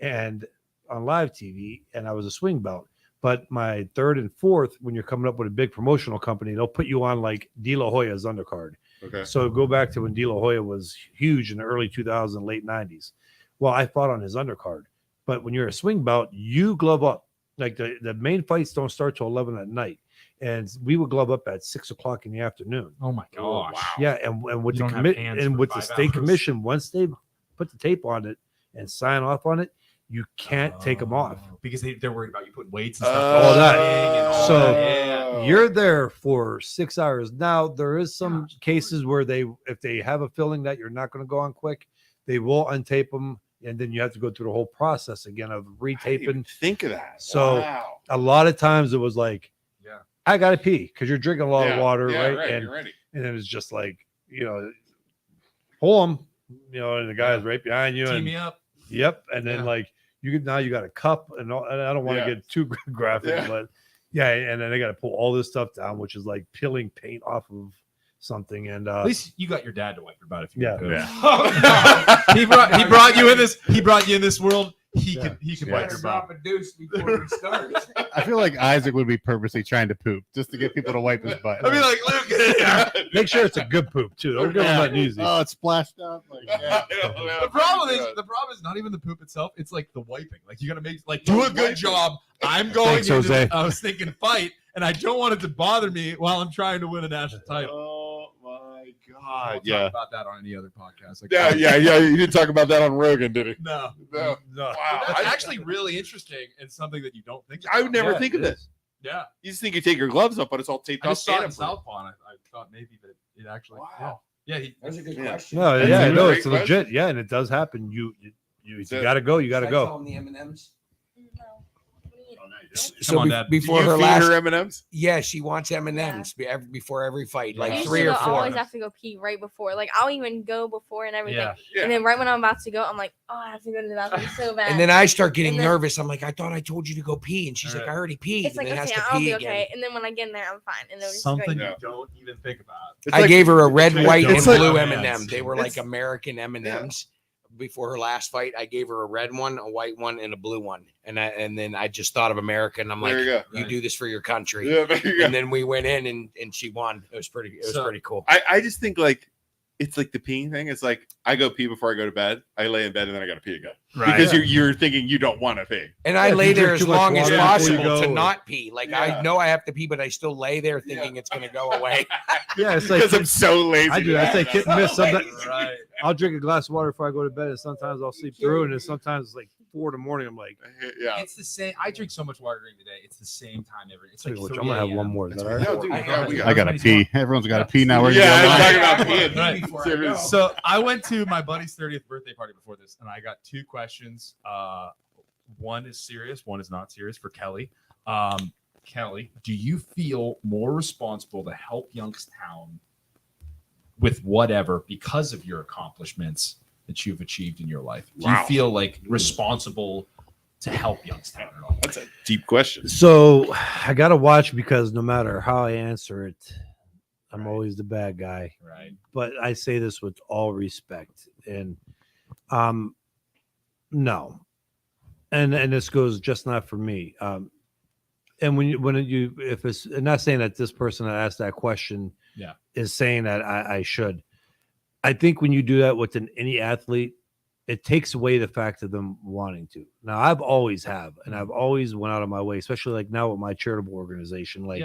Speaker 7: and on live TV, and I was a swing bout. But my third and fourth, when you're coming up with a big promotional company, they'll put you on like De La Hoya's undercard.
Speaker 3: Okay.
Speaker 7: So go back to when De La Hoya was huge in the early 2000s, late 90s. Well, I fought on his undercard. But when you're a swing bout, you glove up. Like the main fights don't start till 11 at night. And we would glove up at 6 o'clock in the afternoon.
Speaker 4: Oh my gosh.
Speaker 7: Yeah, and with
Speaker 4: You
Speaker 7: the
Speaker 4: don't have hands for
Speaker 7: the
Speaker 4: 5
Speaker 7: state
Speaker 4: hours.
Speaker 7: commission, once they put the tape on it and sign off on it, you can't take them off.
Speaker 4: Because they're worried about you putting weights and stuff.
Speaker 7: all that.
Speaker 4: and all
Speaker 7: So,
Speaker 4: that. Yeah.
Speaker 7: You're there for 6 hours. Now, there is some cases where if they have a feeling that you're not going to go on quick, they will untape them, and then you have to go through the whole process again of
Speaker 3: I didn't even
Speaker 7: retaping.
Speaker 3: think of that.
Speaker 7: So,
Speaker 3: Wow.
Speaker 7: a lot of times it was like, I got to pee because you're drinking a lot of water,
Speaker 3: Yeah,
Speaker 7: right?
Speaker 3: You're ready.
Speaker 7: And it was just like, pull them, and the guy's right behind you.
Speaker 4: Team
Speaker 7: And
Speaker 4: me up.
Speaker 7: yep, and then you got a cup, and I don't want to get too graphic, but and then they got to pull all this stuff down, which is like peeling paint off of something. And
Speaker 4: at least you got your dad to wipe your butt if you he brought you in this. He brought you in this world. He can wipe your butt.
Speaker 6: A deuce before we start.
Speaker 5: I feel like Isaac would be purposely trying to poop just to get people to wipe his butt.
Speaker 4: I mean, like, Luke, get in here.
Speaker 7: make sure it's a good poop too. Don't give them that easy.
Speaker 5: Oh, it's splashed up. Like,
Speaker 4: The problem is not even the poop itself. It's like the wiping. Like you gotta do a good job. I'm going
Speaker 7: Thanks, Jose.
Speaker 4: I was thinking fight, and I don't want it to bother me while I'm trying to win a national title.
Speaker 3: Oh my
Speaker 4: We'll
Speaker 3: God!
Speaker 4: talk about that on any other podcast.
Speaker 3: Yeah. You didn't talk about that on Rogan, did he?
Speaker 4: No.
Speaker 3: Wow.
Speaker 4: That's actually really interesting and something that you don't think about.
Speaker 3: I would never think of this.
Speaker 4: Yeah.
Speaker 3: You just think you take your gloves off, but it's all taped
Speaker 4: I
Speaker 3: off.
Speaker 4: just saw it in Southpaw, and I thought maybe that it actually.
Speaker 3: Wow.
Speaker 4: Yeah.
Speaker 6: That's a good question.
Speaker 7: No,
Speaker 3: That's
Speaker 7: yeah,
Speaker 3: a
Speaker 7: no,
Speaker 3: great
Speaker 7: it's legit. Yeah, and it does happen. You gotta go. You gotta
Speaker 6: Should I tell
Speaker 7: go.
Speaker 6: him the M&Ms?
Speaker 4: Come
Speaker 6: So
Speaker 4: on, Dad.
Speaker 6: before
Speaker 3: you
Speaker 6: her
Speaker 3: feed
Speaker 6: last,
Speaker 3: her M&Ms?
Speaker 6: she wants M&Ms before every fight, like
Speaker 8: I
Speaker 6: 3 or 4.
Speaker 8: always have to go pee right before. Like I'll even go before and everything.
Speaker 4: Yeah.
Speaker 8: And then right when I'm about to go, I'm like, oh, I have to go to the bathroom so bad.
Speaker 6: And then I start getting
Speaker 8: And then-
Speaker 6: nervous. I'm like, I thought I told you to go pee, and she's like, I already peed.
Speaker 8: it's
Speaker 6: and
Speaker 8: like,
Speaker 6: then has
Speaker 8: okay,
Speaker 6: to
Speaker 8: I'll
Speaker 6: pee
Speaker 8: be
Speaker 6: again.
Speaker 8: okay. And then when I get in there, I'm fine. And then it's
Speaker 4: Something
Speaker 8: great.
Speaker 4: you don't even think about.
Speaker 6: I gave her a red,
Speaker 3: it's
Speaker 6: white, and
Speaker 3: like-
Speaker 6: blue
Speaker 4: M&Ms.
Speaker 6: M&M. They were like
Speaker 3: It's-
Speaker 6: American M&Ms. Before her last fight, I gave her a red one, a white one, and a blue one. And then I just thought of America, and I'm
Speaker 3: There
Speaker 6: like,
Speaker 3: you go.
Speaker 6: you do this for your country.
Speaker 3: Yeah, there you go.
Speaker 6: And then we went in, and she won. It was pretty cool.
Speaker 3: I just think like it's like the peeing thing. It's like I go pee before I go to bed. I lay in bed and then I got to pee again because you're thinking you don't want to pee.
Speaker 6: And I lay
Speaker 7: you
Speaker 6: there
Speaker 7: drink
Speaker 6: as
Speaker 7: too much
Speaker 6: long as
Speaker 7: water
Speaker 3: before
Speaker 6: possible
Speaker 7: you go.
Speaker 6: to not pee. Like I
Speaker 3: Yeah.
Speaker 6: know I have to pee, but I still lay there thinking it's going to go away.
Speaker 7: Yeah, it's like
Speaker 3: Because I'm so lazy.
Speaker 7: I do. I say hit and miss. Sometimes
Speaker 4: Right.
Speaker 7: I'll drink a glass of water before I go to bed, and sometimes I'll sleep through, and then sometimes it's like 4 in the morning. I'm like,
Speaker 3: Yeah.
Speaker 4: It's the same. I drink so much water during the day. It's the same time every. It's like
Speaker 7: I'm
Speaker 4: 3
Speaker 7: gonna have
Speaker 4: a.m.
Speaker 7: one more. Is that all right?
Speaker 3: No, dude,
Speaker 5: I gotta pee. Everyone's got to pee now. We're
Speaker 3: Yeah,
Speaker 5: gonna
Speaker 3: I'm
Speaker 5: go
Speaker 3: talking
Speaker 5: live.
Speaker 3: about peeing.
Speaker 4: Right.
Speaker 3: Before I go.
Speaker 4: So I went to my buddy's 30th birthday party before this, and I got 2 questions. One is serious, one is not serious for Kelly. Kelly, do you feel more responsible to help Youngstown with whatever because of your accomplishments that you've achieved in your life? Do you feel like responsible to help Youngstown at all?
Speaker 3: That's a deep question.
Speaker 7: So I gotta watch because no matter how I answer it, I'm always the bad guy.
Speaker 4: Right.
Speaker 7: But I say this with all respect, and no, and this goes just not for me. And when you if it's and not saying that this person that asked that question is saying that I should. I think when you do that with any athlete, it takes away the fact of them wanting to. Now I've always and I've always went out of my way, especially like now with my charitable organization. Like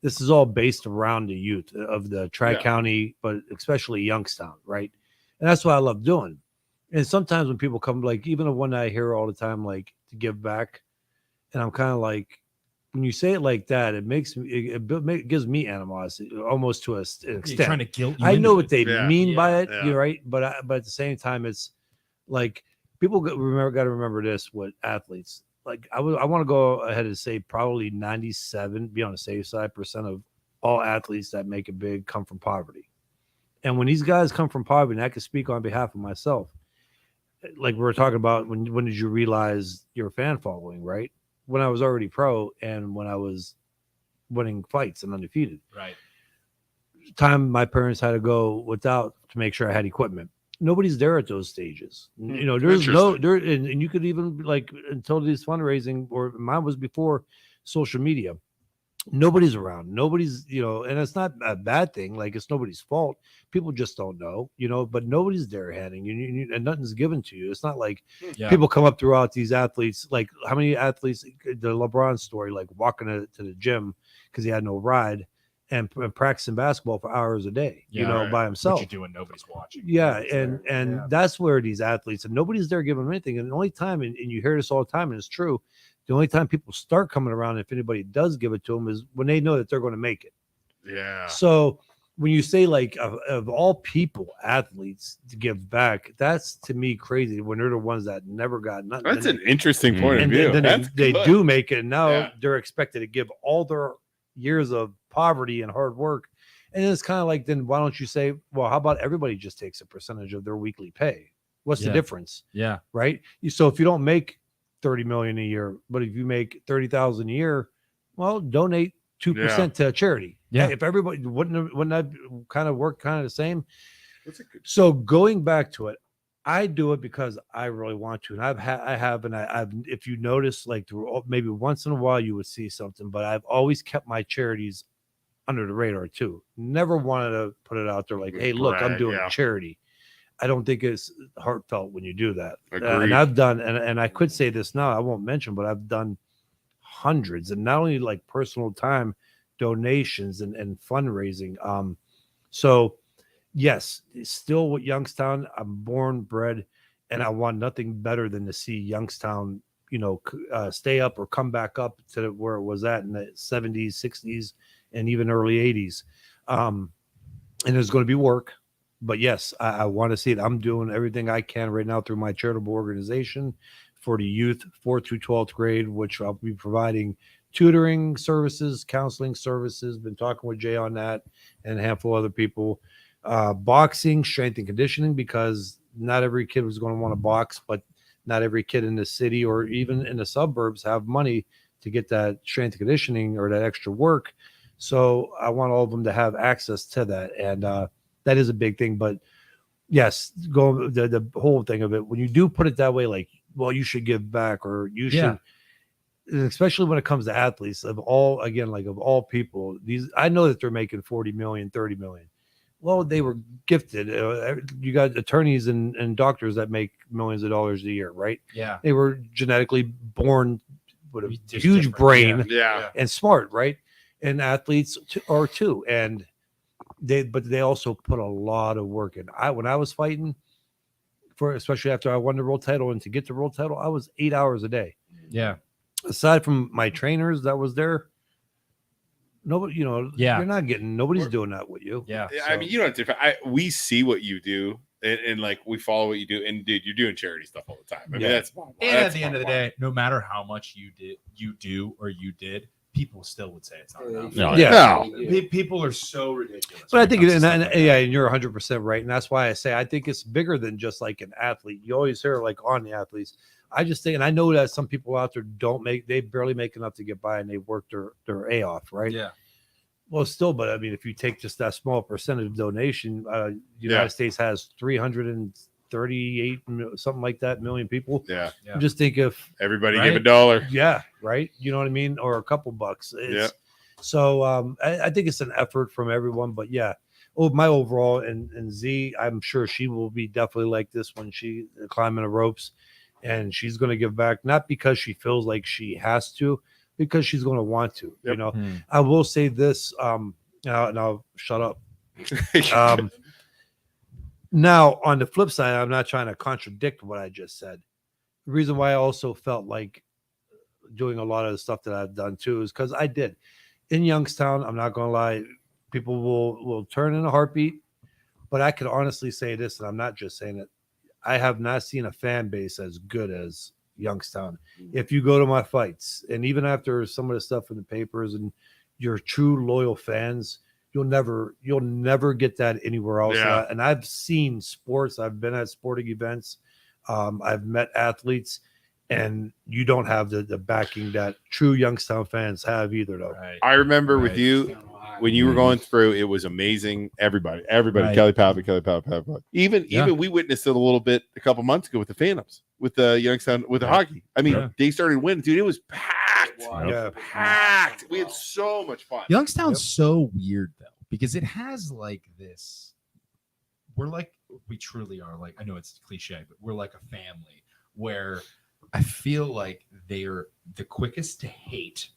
Speaker 7: this is all based around the youth of the Tri-County, but especially Youngstown, right? And that's what I love doing. And sometimes when people come, like even the one that I hear all the time, like to give back, and I'm kind of like, when you say it like that, it makes me, it gives me animosity almost to an extent.
Speaker 4: You're trying to guilt you
Speaker 7: I know
Speaker 4: into
Speaker 7: what they mean by it,
Speaker 3: Yeah.
Speaker 7: you're right, but at the same time, it's like people got to remember this with athletes. Like I want to go ahead and say probably 97, be on the safe side, % of all athletes that make it big come from poverty. And when these guys come from poverty, and I can speak on behalf of myself, like we were talking about, when did you realize your fan following, right? When I was already pro and when I was winning fights and undefeated.
Speaker 4: Right.
Speaker 7: Time my parents had to go without to make sure I had equipment. Nobody's there at those stages. You know, there's no there, and you could even like until these fundraising, or mine was before social media. Nobody's around. Nobody's, you know, and it's not a bad thing. Like it's nobody's fault. People just don't know, you know, but nobody's there handing you, and nothing's given to you. It's not like people come up throughout these athletes. Like how many athletes, the LeBron story, like walking to the gym because he had no ride and practicing basketball for hours a day, you know, by himself.
Speaker 4: What you doing? Nobody's watching.
Speaker 7: Yeah. And that's where these athletes, and nobody's there giving them anything. And the only time, and you hear this all the time, and it's true, the only time people start coming around, if anybody does give it to them, is when they know that they're going to make it.
Speaker 3: Yeah.
Speaker 7: So when you say like of all people, athletes to give back, that's to me crazy when they're the ones that never got nothing.
Speaker 3: That's an interesting point of
Speaker 7: and
Speaker 3: view.
Speaker 7: then they
Speaker 3: good.
Speaker 7: do make it. And now
Speaker 3: Yeah.
Speaker 7: they're expected to give all their years of poverty and hard work, And it's kind of like, then why don't you say, well, how about everybody just takes a percentage of their weekly pay? What's the difference?
Speaker 4: Yeah.
Speaker 7: Right. So if you don't make 30 million a year, but if you make 30,000 a year, well, donate 2% to a charity.
Speaker 4: Yeah.
Speaker 7: If everybody wouldn't that kind of work kind of the same? So going back to it, I do it because I really want to, and I've if you notice, like maybe once in a while you would see something, but I've always kept my charities under the radar too. Never wanted to put it out there like, hey, look, I'm doing a charity. I don't think it's heartfelt when you do that. And I've done, and I could say this now, I won't mention, but I've done hundreds, and not only like personal time donations and fundraising. So yes, still with Youngstown, I'm born, bred, and I want nothing better than to see Youngstown, stay up or come back up to where it was at in the 70s, 60s, and even early 80s. And there's going to be work, but yes, I want to see it. I'm doing everything I can right now through my charitable organization for the youth 4th through 12th grade, which I'll be providing tutoring services, counseling services. Been talking with Jay on that and a handful of other people. Boxing, strength and conditioning, because not every kid was going to want to box, but not every kid in the city or even in the suburbs have money to get that strength and conditioning or that extra work. So I want all of them to have access to that. And that is a big thing. But yes, the whole thing of it, when you do put it that way, like, well, you should give back, or you should, especially when it comes to athletes of all people, I know that they're making 40 million, 30 million. Well, they were gifted. You got attorneys and doctors that make millions of dollars a year, right?
Speaker 4: Yeah.
Speaker 7: They were genetically born with a huge brain and smart, right? And athletes are too. And they also put a lot of work in. When I was fighting especially after I won the world title, and to get the world title, I was 8 hours a day.
Speaker 4: Yeah.
Speaker 7: Aside from my trainers that was there, nobody, you're not getting, nobody's doing that with you.
Speaker 3: Yeah. So. I mean, you don't have to, we see what you do and like we follow what you do, and dude, you're doing charity stuff all the time. I mean, that's
Speaker 4: at the end of the day, no matter how much you did, people still would say it's not enough.
Speaker 3: No.
Speaker 4: People are so ridiculous.
Speaker 7: But I think, and you're 100% right. And that's why I say, I think it's bigger than just like an athlete. You always hear like on the athletes. I just think, and I know that some people out there they barely make enough to get by, and they work their A off, right?
Speaker 4: Yeah.
Speaker 7: Well, still, but I mean, if you take just that small percentage of donation, the United States has 338, something like that, million people.
Speaker 3: Yeah.
Speaker 7: Just think if
Speaker 3: everybody gave $1.
Speaker 7: Yeah. Right. You know what I mean? Or a couple bucks. So I think it's an effort from everyone, but yeah. My overall and Z, I'm sure she will be definitely like this when she climbing the ropes, and she's going to give back, not because she feels like she has to, because she's going to want to. I will say this, now shut up. Now on the flip side, I'm not trying to contradict what I just said. The reason why I also felt like doing a lot of the stuff that I've done too is because I did in Youngstown. I'm not going to lie. People will turn in a heartbeat, but I could honestly say this, and I'm not just saying it. I have not seen a fan base as good as Youngstown. If you go to my fights, and even after some of the stuff in the papers, and your true loyal fans, you'll never get that anywhere else.
Speaker 3: Yeah.
Speaker 7: And I've seen sports. I've been at sporting events. I've met athletes, and you don't have the backing that true Youngstown fans have either, though.
Speaker 4: Right.
Speaker 3: I remember with you when you were going through, it was amazing. Everybody,
Speaker 4: Right.
Speaker 3: Kelly Pavlik. Even we witnessed it a little bit a couple months ago with the Phenoms, with the Youngstown, with the hockey. I mean, they started winning, dude. It was packed.
Speaker 7: Yeah.
Speaker 3: Packed. We had so much fun.
Speaker 4: Youngstown's so weird though, because it has like this. We truly are like, I know it's cliche, but we're like a family where I feel like they're the quickest to hate.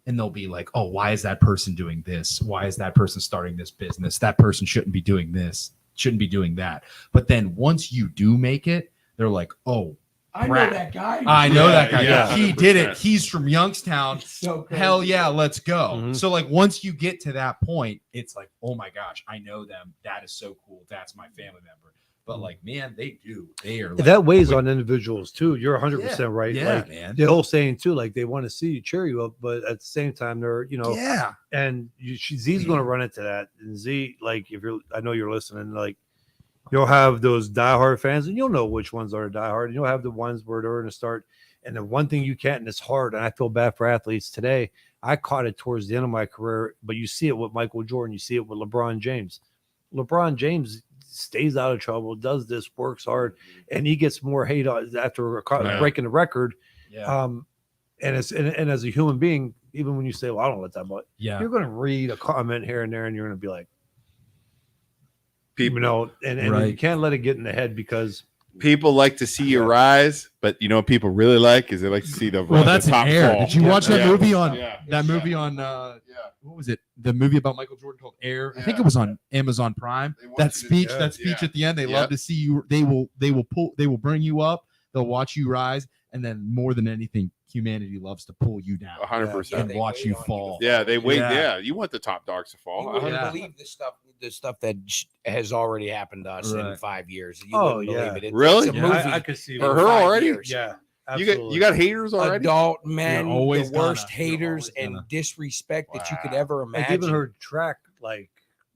Speaker 4: And they'll be like, oh, why is that person doing this? Why is that person starting this business? That person shouldn't be doing this, shouldn't be doing that. But then once you do make it, they're like, oh,
Speaker 6: I know that guy.
Speaker 4: I know that guy.
Speaker 3: Yeah,
Speaker 4: He did it. He's from Youngstown.
Speaker 6: So crazy.
Speaker 4: Hell yeah, let's go.
Speaker 7: Mm-hmm.
Speaker 4: So like once you get to that point, it's like, oh my gosh, I know them. That is so cool. That's my family member. but like, man, they do. They are like,
Speaker 7: That weighs on individuals too. You're 100% right.
Speaker 4: Yeah,
Speaker 7: like
Speaker 4: man.
Speaker 7: the whole saying too, like they want to see you, cheer you up, but at the same time, they're
Speaker 4: Yeah.
Speaker 7: And Z's going to run into that. And Z, like I know you're listening, like you'll have those diehard fans, and you'll know which ones are diehard, and you'll have the ones where they're going to start. And the one thing you can't, and it's hard, and I feel bad for athletes today. I caught it towards the end of my career, but you see it with Michael Jordan, you see it with LeBron James. LeBron James stays out of trouble, does this, works hard, and he gets more hate after breaking the record.
Speaker 4: Yeah.
Speaker 7: And as a human being, even when you say, "Well, I don't let that," but
Speaker 4: Yeah.
Speaker 7: you're going to read a comment here and there, and you're going to be like,
Speaker 3: People,
Speaker 7: and
Speaker 4: Right.
Speaker 7: you can't let it get in the head because
Speaker 3: people like to see you rise, but you know what people really like is they like to see the
Speaker 4: That's
Speaker 3: the top
Speaker 4: an Air.
Speaker 3: fall.
Speaker 4: Did you watch that movie on
Speaker 3: Yeah.
Speaker 4: that movie on what was it? The movie about Michael Jordan called Air. I think it was on Amazon Prime.
Speaker 3: They want
Speaker 4: That
Speaker 3: you to-
Speaker 4: speech
Speaker 3: yeah.
Speaker 4: at the end, they
Speaker 3: Yeah.
Speaker 4: love to see you. They will bring you up. They'll watch you rise, and then more than anything, humanity loves to pull you down
Speaker 3: 100%.
Speaker 4: and watch you fall.
Speaker 3: Yeah, they wait.
Speaker 4: Yeah.
Speaker 3: Yeah, you want the top dogs to
Speaker 6: You
Speaker 3: fall.
Speaker 6: wouldn't
Speaker 4: Yeah.
Speaker 6: believe the stuff that has already happened to us in
Speaker 4: Right.
Speaker 6: 5 years. You
Speaker 7: Oh,
Speaker 6: wouldn't
Speaker 7: yeah.
Speaker 6: believe it.
Speaker 3: Really?
Speaker 6: It's a
Speaker 4: Yeah.
Speaker 6: movie
Speaker 7: I could see
Speaker 3: For
Speaker 6: in
Speaker 3: her
Speaker 6: 5
Speaker 3: already?
Speaker 6: years.
Speaker 7: Yeah,
Speaker 3: You
Speaker 7: absolutely.
Speaker 3: got haters already.
Speaker 6: Adult men,
Speaker 4: always
Speaker 6: the worst
Speaker 4: gonna. You're
Speaker 6: haters
Speaker 4: always
Speaker 6: and
Speaker 4: gonna.
Speaker 6: disrespect that you could
Speaker 3: Wow.
Speaker 6: ever
Speaker 7: Like
Speaker 6: imagine.
Speaker 7: even her track, like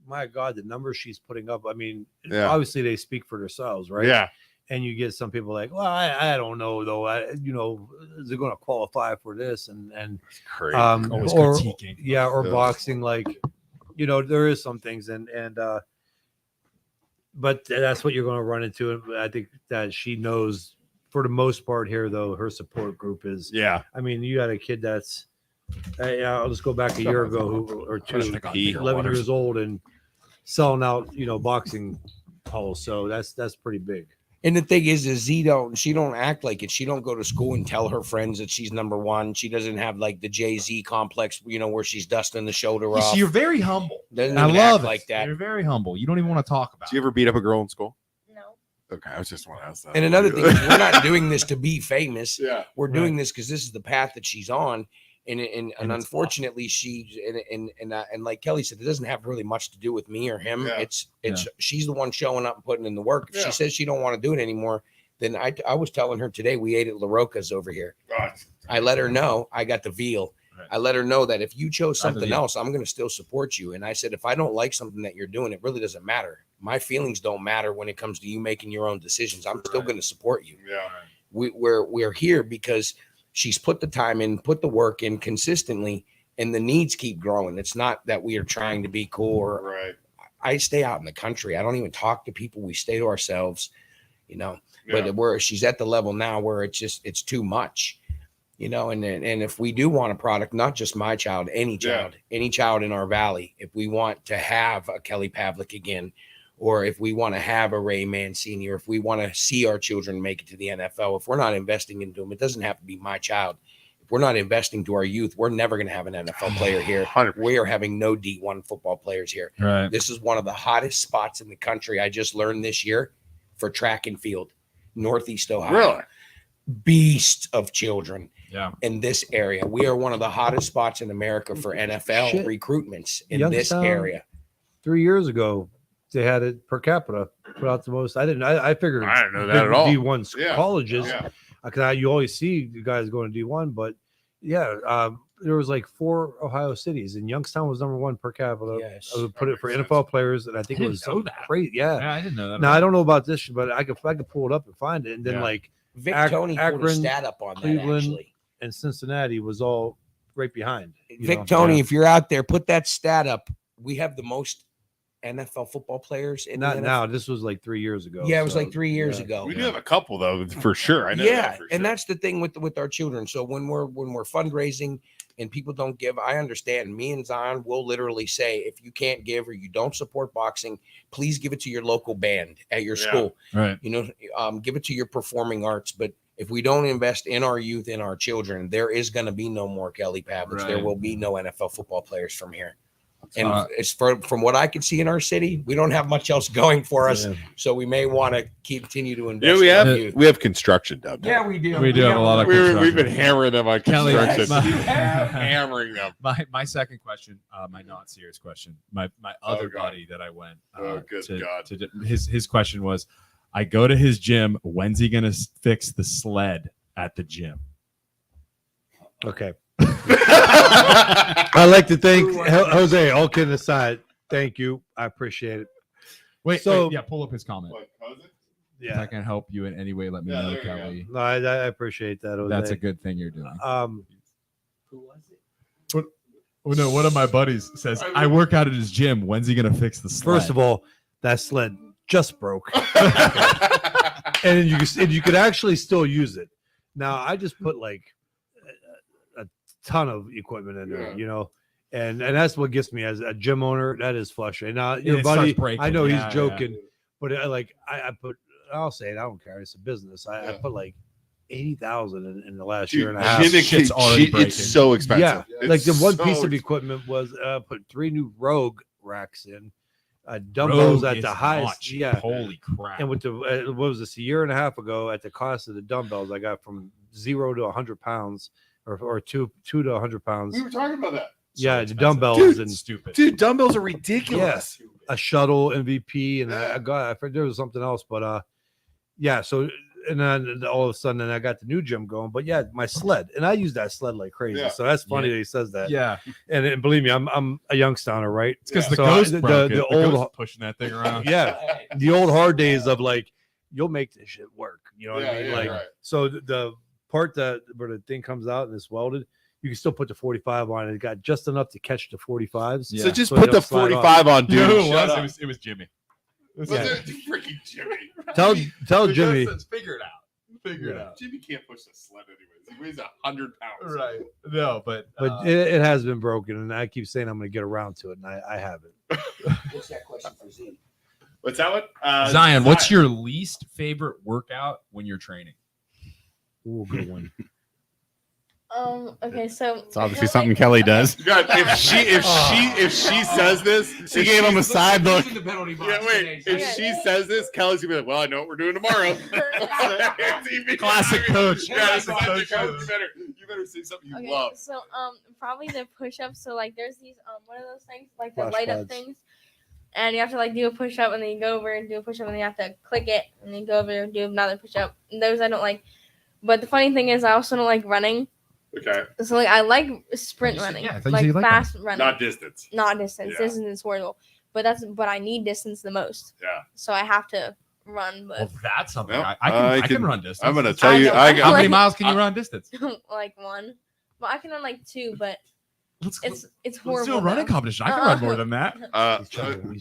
Speaker 7: my God, the numbers she's putting up. I mean,
Speaker 3: Yeah.
Speaker 7: obviously they speak for themselves, right?
Speaker 3: Yeah,
Speaker 7: And you get some people like, well, I don't know though. Is it going to qualify for this? And
Speaker 3: it's crazy.
Speaker 4: Always
Speaker 7: or
Speaker 4: critiquing.
Speaker 7: yeah, or
Speaker 3: Yeah.
Speaker 7: boxing, like there is some things, but that's what you're going to run into. And I think that she knows for the most part here, though, her support group is.
Speaker 3: Yeah,
Speaker 7: I mean, you got a kid that's. I'll just go back a year ago or two,
Speaker 4: Wish I got bigger
Speaker 7: 11
Speaker 4: waters.
Speaker 7: years old and selling out, boxing halls. So that's pretty big.
Speaker 6: And the thing is she don't act like it. She don't go to school and tell her friends that she's number one. She doesn't have like the Jay-Z complex, where she's dusting the shoulder off.
Speaker 4: You're very humble.
Speaker 6: Doesn't
Speaker 4: I
Speaker 6: even
Speaker 4: love
Speaker 6: act
Speaker 4: it.
Speaker 6: like that.
Speaker 4: You're very humble. You don't even want to talk about
Speaker 3: did you ever beat up a girl in school?
Speaker 8: No.
Speaker 3: Okay, I was just want to ask that.
Speaker 6: And another thing is we're not doing this to be famous.
Speaker 3: Yeah,
Speaker 6: We're doing this because this is the path that she's on. And
Speaker 4: it's
Speaker 6: unfortunately, she and like Kelly said, it doesn't have really much to do with me or him.
Speaker 3: Yeah.
Speaker 6: It's she's the one showing up and putting in the work. If
Speaker 3: Yeah.
Speaker 6: she says she don't want to do it anymore, then I was telling her today we ate at La Roca's over here.
Speaker 3: God.
Speaker 6: I let her know I got the veal.
Speaker 4: Right.
Speaker 6: I let her know that if you chose
Speaker 4: I have the
Speaker 6: something
Speaker 4: veal.
Speaker 6: else, I'm going to still support you. And I said, if I don't like something that you're doing, it really doesn't matter. My feelings don't matter when it comes to you making your own decisions. I'm still
Speaker 3: Right.
Speaker 6: going to support you.
Speaker 3: Yeah,
Speaker 6: We're here because she's put the time in, put the work in consistently, and the needs keep growing. It's not that we are trying to be cool or
Speaker 3: right.
Speaker 6: I stay out in the country. I don't even talk to people. We stay to ourselves,
Speaker 3: Yeah.
Speaker 6: but she's at the level now where it's too much, and if we do want a product, not just my child, any child in our valley, if we want to have a Kelly Pavlik again, or if we want to have a Ray Mancini, or if we want to see our children make it to the NFL, if we're not investing into them, it doesn't have to be my child. If we're not investing to our youth, we're never going to have an NFL player here.
Speaker 3: 100%.
Speaker 6: We are having no D1 football players here.
Speaker 4: Right.
Speaker 6: This is one of the hottest spots in the country. I just learned this year for track and field, Northeast Ohio.
Speaker 3: Really?
Speaker 6: Beast of children
Speaker 4: Yeah.
Speaker 6: in this area. We are one of the hottest spots in America for NFL
Speaker 7: Shit.
Speaker 6: recruitments in this
Speaker 7: Youngstown.
Speaker 6: area.
Speaker 7: 3 years ago, they had it per capita, put out the most. I figured
Speaker 3: I didn't know that at all.
Speaker 7: D1
Speaker 3: Yeah.
Speaker 7: colleges,
Speaker 3: Yeah.
Speaker 7: because you always see the guys going to D1, but there was like 4 Ohio cities, and Youngstown was number 1 per capita.
Speaker 6: Yes.
Speaker 7: I would put it for
Speaker 3: That makes
Speaker 7: NFL players, and I think
Speaker 4: I
Speaker 7: it
Speaker 4: didn't
Speaker 7: was
Speaker 4: know that.
Speaker 7: crazy. Yeah.
Speaker 4: Yeah, I didn't know that.
Speaker 7: Now I don't know about this, but I could pull it up and find it, and then
Speaker 4: Yeah.
Speaker 7: like
Speaker 6: Vic
Speaker 7: Ak-
Speaker 6: Tony pulled a
Speaker 7: Akron,
Speaker 6: stat up on that
Speaker 7: Cleveland,
Speaker 6: actually.
Speaker 7: and Cincinnati was all right behind.
Speaker 6: Vic Tony, if you're out there, put that stat up. We have the most NFL football players in
Speaker 7: Not
Speaker 6: the
Speaker 7: now. This was like 3 years ago.
Speaker 6: Yeah, it was
Speaker 7: so,
Speaker 6: like 3 years
Speaker 7: yeah.
Speaker 6: ago.
Speaker 3: We do have a couple though, for sure. I know.
Speaker 6: Yeah,
Speaker 3: that for
Speaker 6: and
Speaker 3: sure.
Speaker 6: that's the thing with our children. So when we're fundraising and people don't give, I understand. Me and Zion will literally say, if you can't give or you don't support boxing, please give it to your local band at your
Speaker 3: Yeah.
Speaker 6: school.
Speaker 4: Right.
Speaker 6: Give it to your performing arts. But if we don't invest in our youth and our children, there is going to be no more Kelly Pavliks. There
Speaker 4: Right.
Speaker 6: will be no NFL football players from here. And
Speaker 4: Uh,
Speaker 6: it's from what I can see in our city, we don't have much else going for us.
Speaker 7: Yeah.
Speaker 6: So we may want to continue to invest.
Speaker 3: Yeah, we
Speaker 6: in our
Speaker 3: have
Speaker 6: youth.
Speaker 3: construction down there.
Speaker 6: Yeah, we do.
Speaker 4: We do have a lot of
Speaker 3: We've been hammering them on
Speaker 4: Kelly,
Speaker 3: construction.
Speaker 4: my-
Speaker 3: Hammering them.
Speaker 4: My second question, my not serious question. My other
Speaker 3: God.
Speaker 4: buddy that I went
Speaker 3: Oh, good
Speaker 4: to,
Speaker 3: God.
Speaker 4: to his question was, I go to his gym. When's he gonna fix the sled at the gym?
Speaker 7: Okay. I'd like to thank Jose. All kidding aside, thank you. I appreciate it.
Speaker 4: Wait, yeah, pull up his comment.
Speaker 3: What, cousin?
Speaker 4: If I can help you in any way, let me know,
Speaker 3: there you
Speaker 4: Kelly.
Speaker 7: No, I appreciate that. Jose.
Speaker 4: That's a good thing you're doing.
Speaker 6: Who was it?
Speaker 4: Oh no, one of my buddies says I work out at his gym. When's he gonna fix the sled?
Speaker 7: First of all, that sled just broke, and you could actually still use it. Now I just put like a ton of equipment in there, you know, and that's what gets me as a gym owner. That is frustrating. Now your buddy, I know he's joking, but I put. I'll say it. I don't care. It's a business. I put like 80,000 in the last year and a half.
Speaker 4: Shit's already breaking.
Speaker 3: It's so expensive.
Speaker 7: Yeah,
Speaker 3: It's
Speaker 7: like the one
Speaker 3: so
Speaker 7: piece of equipment was put 3 new Rogue racks in, dumbbells
Speaker 4: Rogue
Speaker 7: at the
Speaker 4: is
Speaker 7: highest.
Speaker 4: much.
Speaker 7: Yeah,
Speaker 4: Holy crap!
Speaker 7: and with the what was this, a year and a half ago, at the cost of the dumbbells, I got from 0 to 100 pounds, or 2 to 100 pounds.
Speaker 3: We were talking about that.
Speaker 7: Yeah, the dumbbells
Speaker 3: Dude,
Speaker 7: and
Speaker 4: stupid.
Speaker 3: Dude, dumbbells are ridiculous.
Speaker 7: a shuttle MVP, and I forgot there was something else, but yeah. So and then all of a sudden, then I got the new gym going. But yeah, my sled, and I use that sled like crazy.
Speaker 3: Yeah.
Speaker 7: So that's funny that he says that.
Speaker 4: Yeah,
Speaker 7: And believe me, I'm a Youngstowner, right?
Speaker 4: it's because the
Speaker 7: So
Speaker 4: ghost
Speaker 7: the
Speaker 4: broke it.
Speaker 7: the
Speaker 4: The
Speaker 7: old
Speaker 4: ghost pushing that thing around.
Speaker 7: yeah, the old hard days of like, you'll make this shit work. You know what I
Speaker 3: Yeah,
Speaker 7: mean?
Speaker 3: yeah,
Speaker 7: Like,
Speaker 3: right.
Speaker 7: so the part that where the thing comes out and it's welded, you can still put the 45 on it. It got just enough to catch the 45s.
Speaker 4: Yeah.
Speaker 3: So just
Speaker 7: So
Speaker 3: put
Speaker 7: they
Speaker 3: the
Speaker 7: don't slide
Speaker 3: 45 on, dude.
Speaker 4: You know who it
Speaker 3: Shut
Speaker 4: was?
Speaker 3: up.
Speaker 4: It was Jimmy.
Speaker 3: Was
Speaker 7: Yeah.
Speaker 3: it freaking Jimmy?
Speaker 7: Tell
Speaker 4: The
Speaker 7: Jimmy.
Speaker 4: ghost says, figure it out. Figure it out.
Speaker 3: Jimmy can't push the sled anyways. He weighs 100 pounds.
Speaker 4: Right. No, but
Speaker 7: But it has been broken, and I keep saying I'm going to get around to it, and I haven't.
Speaker 6: What's that question for Z?
Speaker 3: What's that one?
Speaker 4: Zion, what's your least favorite workout when you're training?
Speaker 7: Ooh, good one.
Speaker 8: Okay, so
Speaker 5: It's obviously something Kelly does.
Speaker 3: God, if she says this,
Speaker 5: She gave him a side look.
Speaker 3: yeah, wait. If she says this, Kelly's gonna be like, "Well, I know what we're doing tomorrow."
Speaker 4: Classic coach.
Speaker 3: Yeah,
Speaker 4: Classic
Speaker 3: classic
Speaker 4: coach.
Speaker 3: coach. You better say something you
Speaker 8: Okay,
Speaker 3: love.
Speaker 8: so probably the push-ups. So like there's these what are those things? Like the
Speaker 7: Flash
Speaker 8: light up
Speaker 7: pads.
Speaker 8: things. And you have to like do a push-up and then you go over and do a push-up and then you have to click it and then go over and do another push-up. And those I don't like. But the funny thing is I also don't like running.
Speaker 3: Okay,
Speaker 8: So like I like sprint running.
Speaker 4: yeah, I thought you
Speaker 8: like
Speaker 4: said you like
Speaker 8: fast running.
Speaker 3: not distance.
Speaker 8: Not distance.
Speaker 3: Yeah.
Speaker 8: Distance is horrible. But I need distance the most.
Speaker 3: Yeah.
Speaker 8: So I have to run, but
Speaker 4: Well, that's something
Speaker 3: Well,
Speaker 4: I can run distance.
Speaker 3: I'm gonna tell you.
Speaker 8: I know.
Speaker 4: How many
Speaker 8: Like-
Speaker 4: miles can you run distance?
Speaker 8: like one. Well, I can run like 2, but
Speaker 4: Let's
Speaker 8: it's horrible.
Speaker 4: let's do a running
Speaker 8: though.
Speaker 4: competition. I can run more than that.
Speaker 7: He's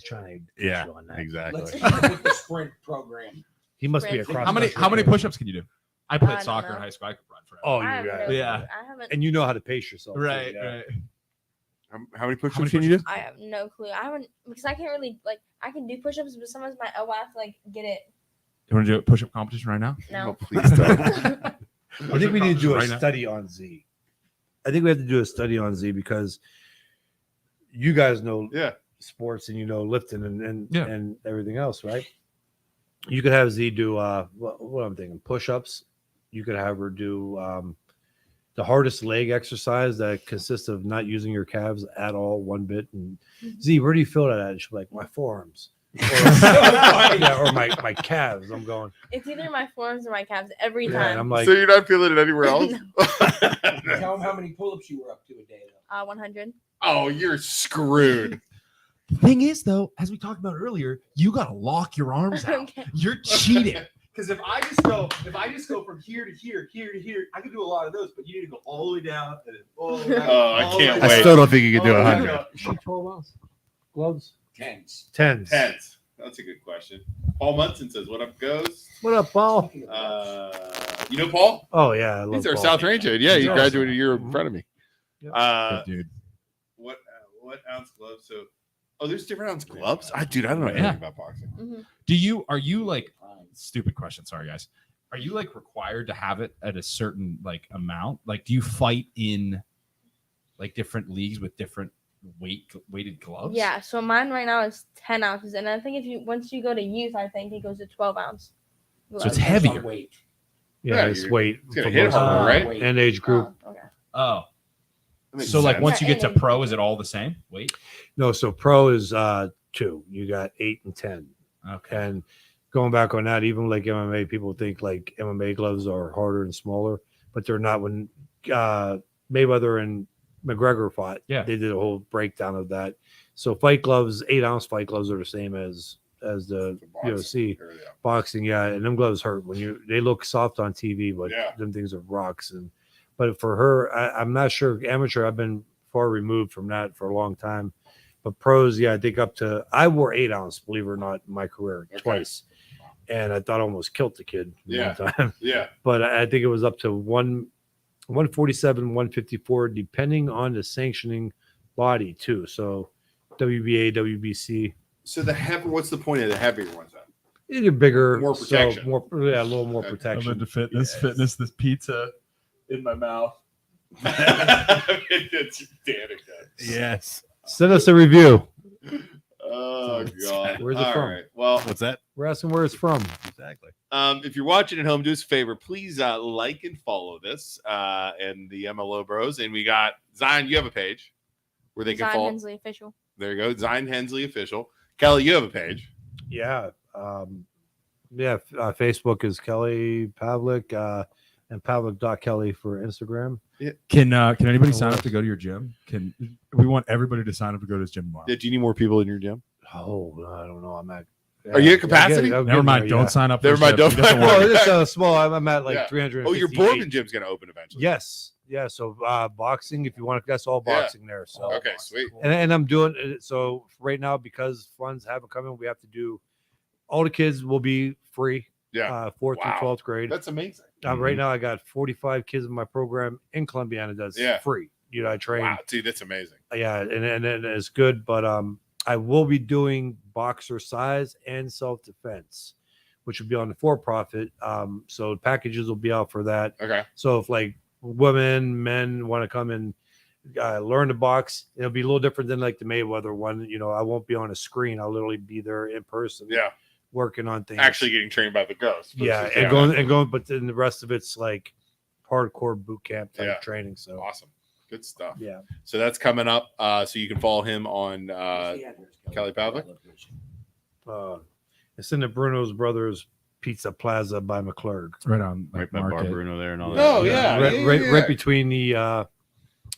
Speaker 7: trying to
Speaker 5: Yeah,
Speaker 7: get you on that.
Speaker 5: exactly.
Speaker 6: Let's keep it with the sprint program.
Speaker 7: He must be a
Speaker 8: Sprint.
Speaker 7: cross.
Speaker 4: How many push-ups can you do? I played
Speaker 8: don't
Speaker 4: soccer
Speaker 8: know.
Speaker 4: in high school. I could run forever.
Speaker 7: Oh,
Speaker 8: I have
Speaker 7: you
Speaker 8: no
Speaker 7: got
Speaker 8: clue.
Speaker 4: Yeah.
Speaker 8: I haven't.
Speaker 7: and you know how to pace yourself. too,
Speaker 4: Right,
Speaker 7: yeah.
Speaker 4: right.
Speaker 3: How many push-ups
Speaker 4: many
Speaker 3: can you do?
Speaker 8: I have no clue. I haven't because I can't really like I can do push-ups, but sometimes my elbow I have to like get it.
Speaker 4: You want to do a push-up competition right now?
Speaker 8: No.
Speaker 3: please don't.
Speaker 7: I think we need to do a
Speaker 4: Right now.
Speaker 7: study on Z. I think we have to do a study on Z because you guys know
Speaker 3: Yeah.
Speaker 7: sports and you know lifting and
Speaker 4: Yeah.
Speaker 7: and everything else, right? You could have Z do what I'm thinking, push-ups. You could have her do the hardest leg exercise that consists of not using your calves at all, one bit. And Z, where do you feel that at? And she'll be like, my forearms. Yeah, or my calves. I'm going.
Speaker 8: It's either my forearms or my calves every
Speaker 7: Yeah, and
Speaker 8: time.
Speaker 7: I'm like,
Speaker 3: So you're not feeling it anywhere else?
Speaker 6: Tell them how many pull-ups you were up to a day.
Speaker 8: 100.
Speaker 3: Oh, you're screwed.
Speaker 4: The thing is, though, as we talked about earlier, you gotta lock your arms out.
Speaker 8: Okay.
Speaker 4: You're cheating. Because if I just go from here to here, here to here, I can do a lot of those, but you need to go all the way down and then all the way down.
Speaker 3: Oh, I
Speaker 4: all the
Speaker 3: can't
Speaker 4: way
Speaker 5: I
Speaker 3: wait.
Speaker 5: still don't think you could do
Speaker 4: all the way
Speaker 5: 100.
Speaker 4: down.
Speaker 7: is she 12 ounce gloves?
Speaker 6: Tens.
Speaker 7: 10s.
Speaker 3: Tens. That's a good question. Paul Munson says, "What up, Ghost?"
Speaker 7: What up, Paul?
Speaker 3: You know Paul?
Speaker 7: Oh yeah, I love
Speaker 3: He's our
Speaker 7: Paul.
Speaker 3: South Ranger. Yeah, he
Speaker 7: He's
Speaker 3: graduated a
Speaker 7: awesome.
Speaker 3: year in front of me.
Speaker 7: Yep.
Speaker 4: Good dude.
Speaker 3: What ounce gloves? So, there's different ounce gloves. I don't know anything
Speaker 4: Yeah.
Speaker 3: about boxing.
Speaker 8: Mhm.
Speaker 4: Are you like, stupid question, sorry guys. Are you like required to have it at a certain like amount? Like, do you fight in like different leagues with different weighted gloves?
Speaker 8: Yeah, so mine right now is 10 ounces, and I think once you go to youth, I think it goes to 12 ounce.
Speaker 4: So it's
Speaker 8: gloves.
Speaker 4: heavier.
Speaker 6: Weight.
Speaker 7: Yeah,
Speaker 3: Yeah,
Speaker 7: it's
Speaker 3: you're-
Speaker 7: weight
Speaker 3: It's gonna
Speaker 7: for
Speaker 3: hit
Speaker 7: most
Speaker 3: harder,
Speaker 7: of
Speaker 3: right?
Speaker 6: Weight.
Speaker 7: and age group.
Speaker 8: Oh, okay.
Speaker 4: Oh,
Speaker 3: That makes
Speaker 4: so like
Speaker 3: sense.
Speaker 4: once you get to
Speaker 8: Yeah, and-
Speaker 4: pro, is it all the same weight?
Speaker 7: No, so pro is 2. You got 8 and 10,
Speaker 4: Okay.
Speaker 7: and going back on that, even like MMA, people think like MMA gloves are harder and smaller, but they're not. When Mayweather and McGregor fought,
Speaker 4: Yeah.
Speaker 7: they did a whole breakdown of that. So fight gloves, 8-ounce fight gloves are the same as the UFC boxing. Yeah, and them gloves hurt when they look soft on TV, but them things are rocks. But for her, I'm not sure. Amateur, I've been far removed from that for a long time. But pros, yeah, I think up to I wore 8-ounce, believe it or not, in my career twice, and I thought I almost killed the kid one time.
Speaker 3: Yeah,
Speaker 7: but I think it was up to 147, 154, depending on the sanctioning body too. So WBA, WBC.
Speaker 3: So what's the point of the heavier ones then?
Speaker 7: You're bigger,
Speaker 3: More protection.
Speaker 7: So a little more protection.
Speaker 4: I'm into fitness, this pizza in my mouth.
Speaker 3: It's Danica.
Speaker 5: Yes.
Speaker 7: Send us a review.
Speaker 3: Oh God.
Speaker 7: Where's it from?
Speaker 3: Right. Well,
Speaker 5: What's that?
Speaker 7: We're asking where it's from.
Speaker 5: Exactly.
Speaker 3: if you're watching at home, do us a favor. Please like and follow this and the MLO Bros. And we got Zion. You have a page where they can
Speaker 8: Zion
Speaker 3: follow.
Speaker 8: Hensley official.
Speaker 3: There you go, Zion Hensley official. Kelly, you have a page.
Speaker 7: Yeah. Facebook is Kelly Pavlik and Pavlik.Kelly for Instagram.
Speaker 4: Can anybody sign up to go to your gym? We want everybody to sign up to go to his gym tomorrow?
Speaker 3: Do you need more people in your gym?
Speaker 7: Oh, I don't know. I'm at.
Speaker 3: Are you at capacity?
Speaker 4: Never mind. Don't sign up.
Speaker 3: Never mind. Don't.
Speaker 7: Oh, it's small. I'm at like 300.
Speaker 3: Oh, your Bourbon gym's gonna open eventually.
Speaker 7: Yes. Yeah. So boxing, if you want, that's all boxing there. So
Speaker 3: okay, sweet.
Speaker 7: And I'm doing it. So right now, because funds haven't come in, we have to do. All the kids will be free.
Speaker 3: Yeah.
Speaker 7: 4th through 12th grade.
Speaker 3: That's amazing.
Speaker 7: Right now, I got 45 kids in my program in Columbiana. That's free. I train.
Speaker 3: Wow, dude, that's amazing.
Speaker 7: Yeah, and it's good. But I will be doing boxer size and self defense, which will be on the for-profit. So packages will be out for that.
Speaker 3: Okay.
Speaker 7: So if like women, men want to come and learn to box, it'll be a little different than like the Mayweather one. I won't be on a screen. I'll literally be there in person.
Speaker 3: Yeah.
Speaker 7: Working on things.
Speaker 3: Actually getting trained by the ghost.
Speaker 7: Yeah, and going, but then the rest of it's like hardcore boot camp type training. So
Speaker 3: awesome. Good stuff.
Speaker 7: Yeah.
Speaker 3: So that's coming up. So you can follow him on Kelly Pavlik.
Speaker 7: It's in the Bruno's Brothers Pizza Plaza by McClurg.
Speaker 4: Right on
Speaker 5: Right by Bar Bruno there and all that.
Speaker 3: Oh yeah.
Speaker 7: Right between the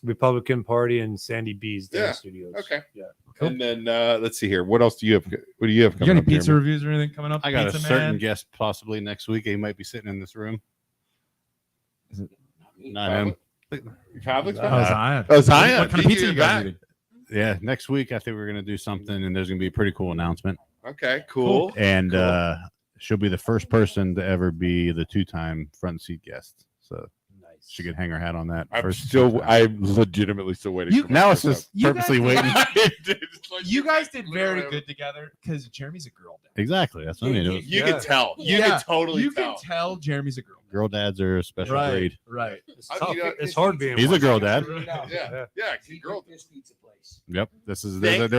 Speaker 7: Republican Party and Sandy B's dance studios.
Speaker 3: Okay.
Speaker 7: Yeah.
Speaker 3: Cool. And then let's see here. What else do you have? What do you have?
Speaker 4: You got any pizza reviews or anything coming up?
Speaker 5: I got
Speaker 4: Pizza
Speaker 5: a certain
Speaker 4: Man?
Speaker 5: guest possibly next week. He might be sitting in this room.
Speaker 4: Is it
Speaker 5: not him?
Speaker 3: Pavlik's
Speaker 4: Oh, Zion.
Speaker 3: Oh, Zion.
Speaker 4: What kind of pizza you guys eating?
Speaker 5: Yeah, next week I think we're gonna do something, and there's gonna be a pretty cool announcement.
Speaker 3: Okay, cool.
Speaker 5: And she'll be the first person to ever be the 2-time front seat guest. So she could hang her hat on that.
Speaker 3: I'm legitimately still waiting.
Speaker 5: Now it's just purposely waiting.
Speaker 4: You guys did very good together because Jeremy's a girl dad.
Speaker 5: Exactly. That's what I mean.
Speaker 3: You can tell. You can totally tell.
Speaker 4: You can tell Jeremy's a girl.
Speaker 5: Girl dads are a special breed.
Speaker 4: Right.
Speaker 7: It's tough. It's hard being.
Speaker 5: He's a girl dad.
Speaker 3: Yeah. Girl.
Speaker 5: Yep. There's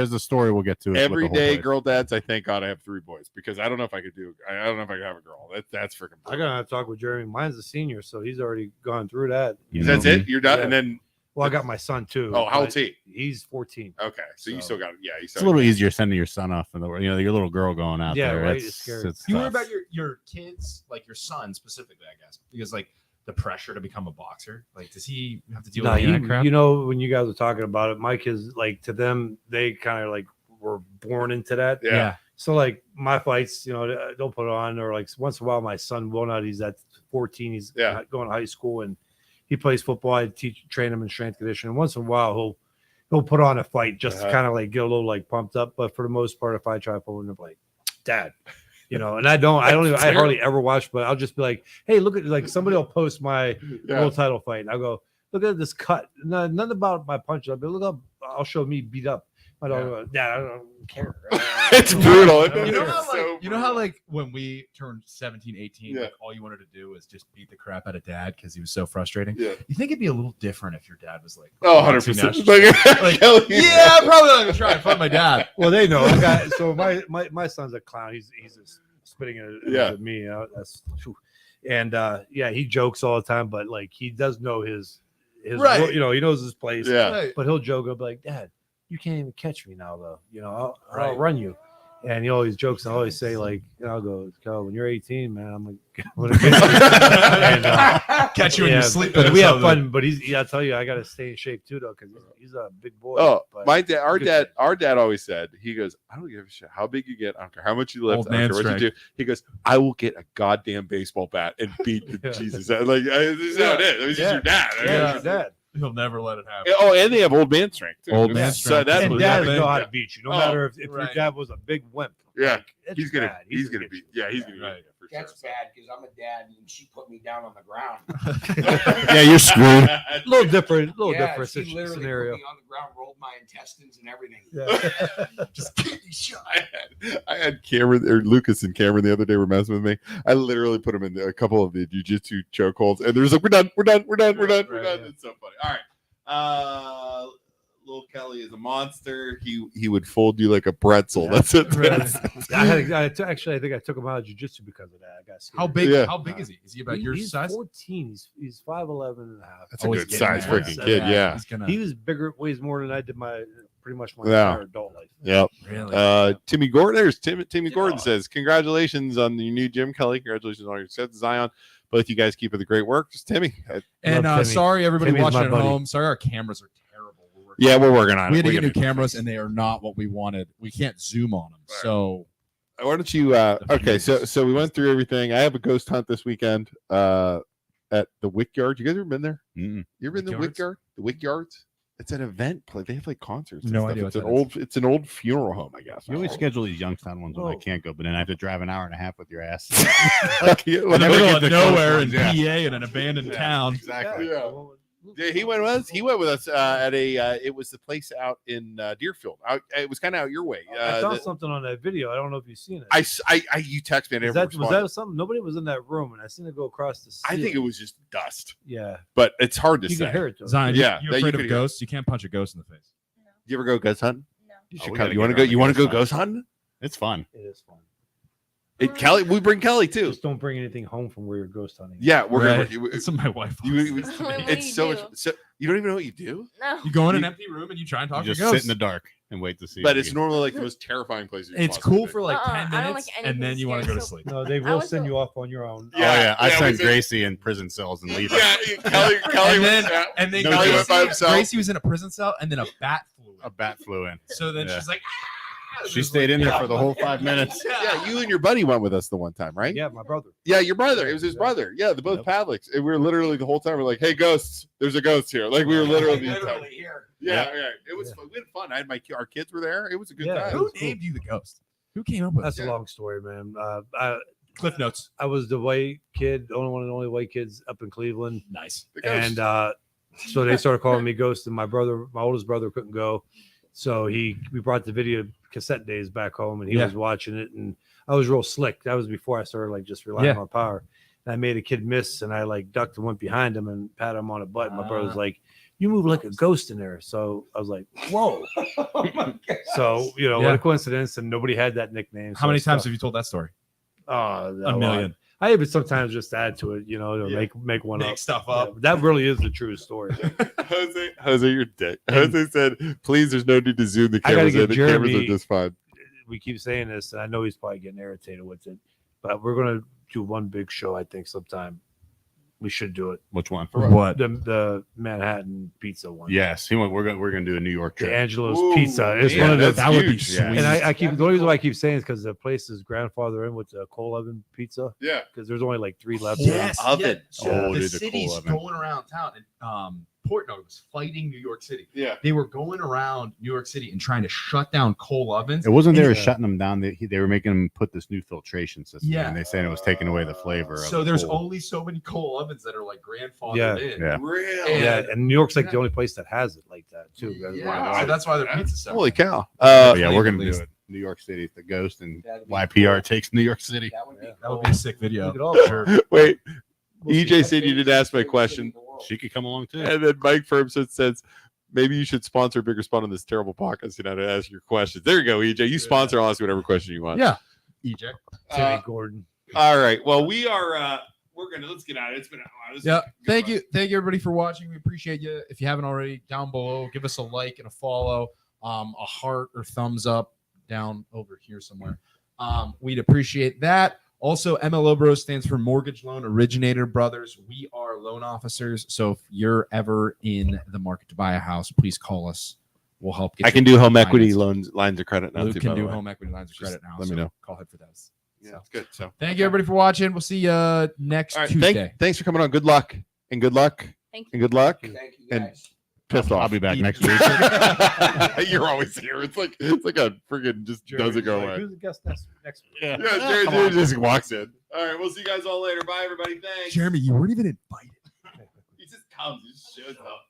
Speaker 5: the story we'll get to.
Speaker 3: Everyday girl dads, I think, ought to have 3 boys because I don't know if I could do. I don't know if I could have a girl. That's freaking.
Speaker 7: I gotta talk with Jeremy. Mine's a senior, so he's already gone through that.
Speaker 3: That's it. You're done, and then.
Speaker 7: Well, I got my son too.
Speaker 3: Oh, how old's he?
Speaker 7: He's 14.
Speaker 3: Okay, so you still got
Speaker 5: It's a little easier sending your son off in the world. Your little girl going out there.
Speaker 7: Right. It's scary.
Speaker 4: You worry about your kids, like your son specifically, I guess, because like the pressure to become a boxer. Like, does he have to deal with that crap?
Speaker 7: When you guys were talking about it, my kids, like to them, they kind of like were born into that.
Speaker 3: Yeah.
Speaker 7: So like my fights, they'll put it on, or like once in a while, my son will not. He's at 14. He's going to high school and he plays football. I train him in strength conditioning. Once in a while, he'll put on a fight just to kind of like get a little like pumped up. But for the most part, if I try to pull him, like, Dad, and I hardly ever watch, but I'll just be like, hey, look at, like, somebody will post my world title fight, and I'll go, look at this cut. Nothing about my punch. I'll be, look up. I'll show me beat up. My dog goes, Dad, I don't care.
Speaker 3: It's brutal.
Speaker 4: You know how like when we turned 17, 18, like all you wanted to do was just beat the crap out of Dad because he was so frustrating.
Speaker 3: Yeah.
Speaker 4: You think it'd be a little different if your dad was like,
Speaker 3: 100%.
Speaker 4: Yeah, I'm probably not gonna try and fight my dad.
Speaker 7: Well, they know. So my son's a clown. He's just spitting it at me. That's and he jokes all the time, but like he does know his
Speaker 4: right.
Speaker 7: He knows his place.
Speaker 3: Yeah.
Speaker 7: But he'll joke. I'll be like, Dad, you can't even catch me now, though. I'll run you. And he always jokes. I always say like, I'll go, when you're 18, man, I'm like, and,
Speaker 4: catch you in your sleep.
Speaker 7: But we have fun. But I tell you, I got to stay in shape too, though, because he's a big boy.
Speaker 3: Oh,
Speaker 7: but
Speaker 3: my dad, our dad always said, he goes, I don't give a shit how big you get. I don't care how much you lift.
Speaker 4: Old
Speaker 3: I don't
Speaker 4: man
Speaker 3: care what you
Speaker 4: strength.
Speaker 3: do. He goes, I will get a goddamn baseball bat and beat the Jesus. Like, this is how it is. I mean, he's your dad.
Speaker 7: Yeah, his dad.
Speaker 4: He'll never let it happen.
Speaker 3: Oh, and they have old man strength too.
Speaker 4: Old man
Speaker 3: So
Speaker 4: strength.
Speaker 3: that's
Speaker 7: And
Speaker 3: what
Speaker 7: dads
Speaker 3: that
Speaker 7: know
Speaker 3: is.
Speaker 7: how to beat you, no matter if your
Speaker 4: right.
Speaker 7: dad was a big wimp.
Speaker 3: Yeah,
Speaker 7: Like, it's
Speaker 3: he's gonna
Speaker 7: bad.
Speaker 3: he's gonna
Speaker 7: get
Speaker 3: be
Speaker 7: you.
Speaker 3: yeah he's gonna be
Speaker 4: Right.
Speaker 3: yeah, for
Speaker 6: That's
Speaker 3: sure.
Speaker 6: bad because I'm a dad and she put me down on the ground.
Speaker 5: Yeah, you're screwed.
Speaker 7: A little different
Speaker 6: Yeah, she literally
Speaker 7: scenario.
Speaker 6: put me on the ground, rolled my intestines and everything.
Speaker 7: Yeah.
Speaker 3: Just I had Cameron or Lucas and Cameron the other day were messing with me. I literally put them in a couple of the jiu-jitsu chokeholds, and there's like, we're done. It's so funny. All right. Little Kelly is a monster. He would fold you like a pretzel. That's it.
Speaker 7: Actually, I think I took him out of jiu-jitsu because of that. I got scared.
Speaker 4: How big?
Speaker 3: Yeah.
Speaker 4: How big is he? Is he about your
Speaker 7: he's
Speaker 4: size?
Speaker 7: 14. He's 5'11" and a half.
Speaker 3: That's a
Speaker 4: Oh, he's
Speaker 3: good
Speaker 4: getting
Speaker 3: size
Speaker 4: there.
Speaker 3: freaking kid. Yeah.
Speaker 4: He's gonna,
Speaker 7: He was bigger, weighs more than I did pretty much my
Speaker 3: Yeah.
Speaker 7: entire adult life.
Speaker 3: Yep.
Speaker 4: really.
Speaker 3: Timmy Gordon. There's Timmy Gordon says, "Congratulations on your new gym, Kelly. Congratulations on your success, Zion. Both you guys keep up the great work." Just Timmy.
Speaker 4: And
Speaker 7: Timmy.
Speaker 4: sorry, everybody
Speaker 7: Timmy's
Speaker 4: watching
Speaker 7: my
Speaker 4: at
Speaker 7: buddy.
Speaker 4: home. Sorry, our cameras are terrible. We're
Speaker 3: working on
Speaker 4: we
Speaker 3: it.
Speaker 4: had to get new
Speaker 3: gotta-
Speaker 4: cameras, and they are not what we wanted. We can't zoom on them.
Speaker 3: Right.
Speaker 4: So
Speaker 3: Why don't you? Okay, so we went through everything. I have a ghost hunt this weekend. At the Wick Yard. You guys ever been there?
Speaker 5: Mm-mm.
Speaker 3: You ever been to the Wick Yard? The Wick Yards. It's an event. They have like concerts. and
Speaker 4: No
Speaker 3: stuff.
Speaker 4: idea
Speaker 3: It's
Speaker 4: what
Speaker 3: an
Speaker 4: that
Speaker 3: old. It's an old funeral home, I guess.
Speaker 5: You always schedule these Youngstown ones when I can't go, but then I have to drive an hour and a half with your ass.
Speaker 3: Like,
Speaker 4: in the
Speaker 5: never
Speaker 4: middle
Speaker 5: get
Speaker 4: of
Speaker 5: the close
Speaker 4: nowhere
Speaker 5: ones,
Speaker 4: in
Speaker 5: yeah.
Speaker 4: PA in an abandoned
Speaker 5: Yeah.
Speaker 4: town.
Speaker 5: Exactly.
Speaker 3: Yeah. Yeah, he went with us. It was the place out in Deerfield. It was kind of out your way.
Speaker 7: I saw something on that video. I don't know if you've seen it.
Speaker 3: You text me. I never
Speaker 7: was that
Speaker 3: responded.
Speaker 7: something? Nobody was in that room, and I seen it go across the
Speaker 3: I
Speaker 7: ceiling.
Speaker 3: think it was just dust,
Speaker 7: Yeah,
Speaker 3: but it's hard to
Speaker 7: you
Speaker 3: say.
Speaker 7: can hear it though.
Speaker 4: Zion,
Speaker 3: Yeah,
Speaker 4: you
Speaker 3: that you
Speaker 4: afraid
Speaker 3: could
Speaker 4: of
Speaker 3: hear.
Speaker 4: ghosts? You can't punch a ghost in the face.
Speaker 3: You ever go ghost hunting?
Speaker 8: No.
Speaker 3: You
Speaker 5: Oh,
Speaker 3: should
Speaker 5: we
Speaker 3: come.
Speaker 5: gotta
Speaker 3: You want to
Speaker 5: get
Speaker 3: go?
Speaker 5: around
Speaker 3: You
Speaker 5: to
Speaker 3: want to go
Speaker 5: ghost
Speaker 3: ghost hunting?
Speaker 5: It's fun.
Speaker 7: It is fun.
Speaker 3: Kelly, we bring Kelly too.
Speaker 7: Just don't bring anything home from where you're ghost hunting.
Speaker 3: Yeah, we're
Speaker 4: Right.
Speaker 3: gonna.
Speaker 4: That's what my wife.
Speaker 3: You,
Speaker 4: wants.
Speaker 3: you,
Speaker 8: What do
Speaker 3: it's
Speaker 8: you
Speaker 3: so
Speaker 8: do?
Speaker 3: much. So you don't even know what you do,
Speaker 8: No.
Speaker 4: You go in an empty room and you try and
Speaker 5: You
Speaker 4: talk to
Speaker 5: just
Speaker 4: ghosts.
Speaker 5: sit in the dark and wait to see.
Speaker 3: but
Speaker 5: if
Speaker 3: it's
Speaker 5: you-
Speaker 3: normally like the most terrifying place. you can
Speaker 4: It's
Speaker 3: possibly
Speaker 4: cool
Speaker 3: be.
Speaker 4: for like 10
Speaker 8: I don't
Speaker 4: minutes,
Speaker 8: like
Speaker 4: and
Speaker 8: anything
Speaker 4: then you want to go to
Speaker 8: scary,
Speaker 4: sleep.
Speaker 7: No, they
Speaker 8: I
Speaker 7: will
Speaker 8: was
Speaker 7: send
Speaker 8: so-
Speaker 7: you off on your own.
Speaker 5: Oh yeah, I
Speaker 3: Yeah,
Speaker 5: sent
Speaker 3: we did.
Speaker 5: Gracie in prison cells and leave her.
Speaker 3: Yeah, Kelly
Speaker 4: And then,
Speaker 3: was out.
Speaker 4: and then
Speaker 5: No
Speaker 3: Kelly
Speaker 5: joke.
Speaker 3: went by himself.
Speaker 4: Gracie was in a prison cell, and then a bat flew in.
Speaker 5: A bat flew in.
Speaker 4: So then
Speaker 5: Yeah.
Speaker 4: she's like,
Speaker 5: She stayed in there for the whole 5 minutes.
Speaker 3: Yeah, you and your buddy went with us the one time, right?
Speaker 7: Yeah, my brother.
Speaker 3: Yeah, your brother. It was his
Speaker 7: Yeah.
Speaker 3: brother. Yeah, the both
Speaker 7: Yep.
Speaker 3: Pavliks. And we were literally the whole time. We're like, "Hey, ghosts! There's a ghost here." Like we were literally the entire.
Speaker 6: Literally here.
Speaker 3: Yeah, it was fun. We had fun. I had our kids were there. It was a good
Speaker 7: Yeah,
Speaker 3: time.
Speaker 7: it
Speaker 4: Who
Speaker 7: was cool.
Speaker 4: named you the ghost? Who came up with
Speaker 7: That's
Speaker 4: it?
Speaker 7: a long story, man.
Speaker 4: Cliff Notes.
Speaker 7: I was the white kid, only one of the only white kids up in Cleveland,
Speaker 4: Nice.
Speaker 3: The ghost.
Speaker 7: and so they started calling me Ghost. And my oldest brother, couldn't go, so we brought the video cassette days back home, and he
Speaker 4: Yeah.
Speaker 7: was watching it, and I was real slick. That was before I started like just relying
Speaker 4: Yeah.
Speaker 7: on power. And I made a kid miss, and I like ducked and went behind him and patted him on the butt. And my brother was like, "You move like a ghost in there." So I was like, "Whoa!" So what
Speaker 4: Yeah.
Speaker 7: a coincidence, and nobody had that nickname.
Speaker 4: How many times have you told that story?
Speaker 7: a
Speaker 4: A million.
Speaker 7: I even sometimes just add to it, to
Speaker 3: Yeah.
Speaker 7: make one
Speaker 4: Make
Speaker 7: up.
Speaker 4: stuff
Speaker 7: Yeah,
Speaker 4: up.
Speaker 7: but that really is the true story.
Speaker 3: Jose, you're dick. Jose said, "Please, there's no need to zoom the
Speaker 7: I gotta
Speaker 3: cameras
Speaker 7: get
Speaker 3: in. The cameras are
Speaker 7: Jeremy-
Speaker 3: just fine."
Speaker 7: We keep saying this, and I know he's probably getting irritated with it, but we're gonna do one big show. I think sometime we should do it.
Speaker 5: Which one?
Speaker 4: What?
Speaker 7: The Manhattan pizza one.
Speaker 5: Yes, we're gonna do a New York
Speaker 7: The
Speaker 5: trip.
Speaker 7: Angelo's
Speaker 3: Ooh,
Speaker 7: Pizza. It's
Speaker 3: yeah,
Speaker 7: one of the
Speaker 3: that's
Speaker 4: that would be
Speaker 3: huge.
Speaker 4: sweet.
Speaker 5: Yeah.
Speaker 7: and I keep the only reason why I keep saying is because the place is grandfather in with the coal oven pizza
Speaker 3: Yeah.
Speaker 7: because there's only like 3 left.
Speaker 4: Yes.
Speaker 3: Oven.
Speaker 4: Yeah. So
Speaker 5: Oh,
Speaker 4: the
Speaker 5: dude, the
Speaker 4: city's
Speaker 5: coal oven.
Speaker 4: going around town, and Portnoy was fighting New York City.
Speaker 3: Yeah.
Speaker 4: They were going around New York City and trying to shut down coal ovens.
Speaker 5: It wasn't they were
Speaker 7: Yeah.
Speaker 5: shutting them down. They were making them put this new filtration system.
Speaker 4: Yeah.
Speaker 5: and they saying it was taking away the flavor.
Speaker 4: So
Speaker 5: of the
Speaker 4: there's
Speaker 5: coal.
Speaker 4: only so many coal ovens that are like grandfathered
Speaker 7: Yeah.
Speaker 4: in.
Speaker 5: Yeah.
Speaker 3: Really?
Speaker 7: Yeah,
Speaker 4: And-
Speaker 7: and New York's like the only place that has it like that too.
Speaker 4: Yeah. So that's why their pizza so
Speaker 3: Holy cow.
Speaker 5: But yeah, we're
Speaker 4: at
Speaker 5: gonna do
Speaker 4: least.
Speaker 5: it. New York City, the ghost, and
Speaker 6: That'd be
Speaker 5: YPR takes New York City.
Speaker 6: That would be
Speaker 4: That would be a sick video.
Speaker 7: Look at all
Speaker 4: Sure.
Speaker 3: Wait,
Speaker 7: We'll see.
Speaker 3: EJ said you didn't ask my question.
Speaker 5: She could come along too.
Speaker 3: And then Mike Ferguson says, maybe you should sponsor a bigger spot on this terrible podcast. You know, to ask your questions. There you go, EJ. You sponsor, I'll ask you whatever question you want.
Speaker 4: Yeah. EJ.
Speaker 7: Timmy Gordon.
Speaker 3: All right. Well, we are let's get out. It's been a while. This is
Speaker 4: Yeah.
Speaker 3: a good
Speaker 4: Thank
Speaker 3: one.
Speaker 4: you. Thank you everybody for watching. We appreciate you. If you haven't already, down below, give us a like and a follow, a heart or thumbs up down over here somewhere. We'd appreciate that. Also, MLO Bros stands for Mortgage Loan Originator Brothers. We are loan officers. So if you're ever in the market to buy a house, please call us. We'll help get
Speaker 9: I can do home equity lines of credit now.
Speaker 4: Luke
Speaker 9: too,
Speaker 4: can
Speaker 9: by the
Speaker 4: do
Speaker 9: way.
Speaker 4: home equity lines of credit now.
Speaker 9: Let me know.
Speaker 4: Call ahead for those.
Speaker 9: Yeah, it's good. So
Speaker 4: Thank you everybody for watching. We'll see you next
Speaker 9: all right,
Speaker 4: Tuesday.
Speaker 9: thanks for coming on. Good luck and good luck
Speaker 8: Thank
Speaker 9: and good luck.
Speaker 6: Thank you
Speaker 9: And
Speaker 6: guys.
Speaker 9: pissed off.
Speaker 5: I'll be back next week.
Speaker 9: You're always here. It's like a freaking just doesn't go away.
Speaker 7: Who's the guest next week?
Speaker 9: Yeah, Jared just walks in. All right, we'll see you guys all later. Bye, everybody. Thanks.
Speaker 4: Jeremy, you weren't even invited.
Speaker 3: He just comes. He just shows up.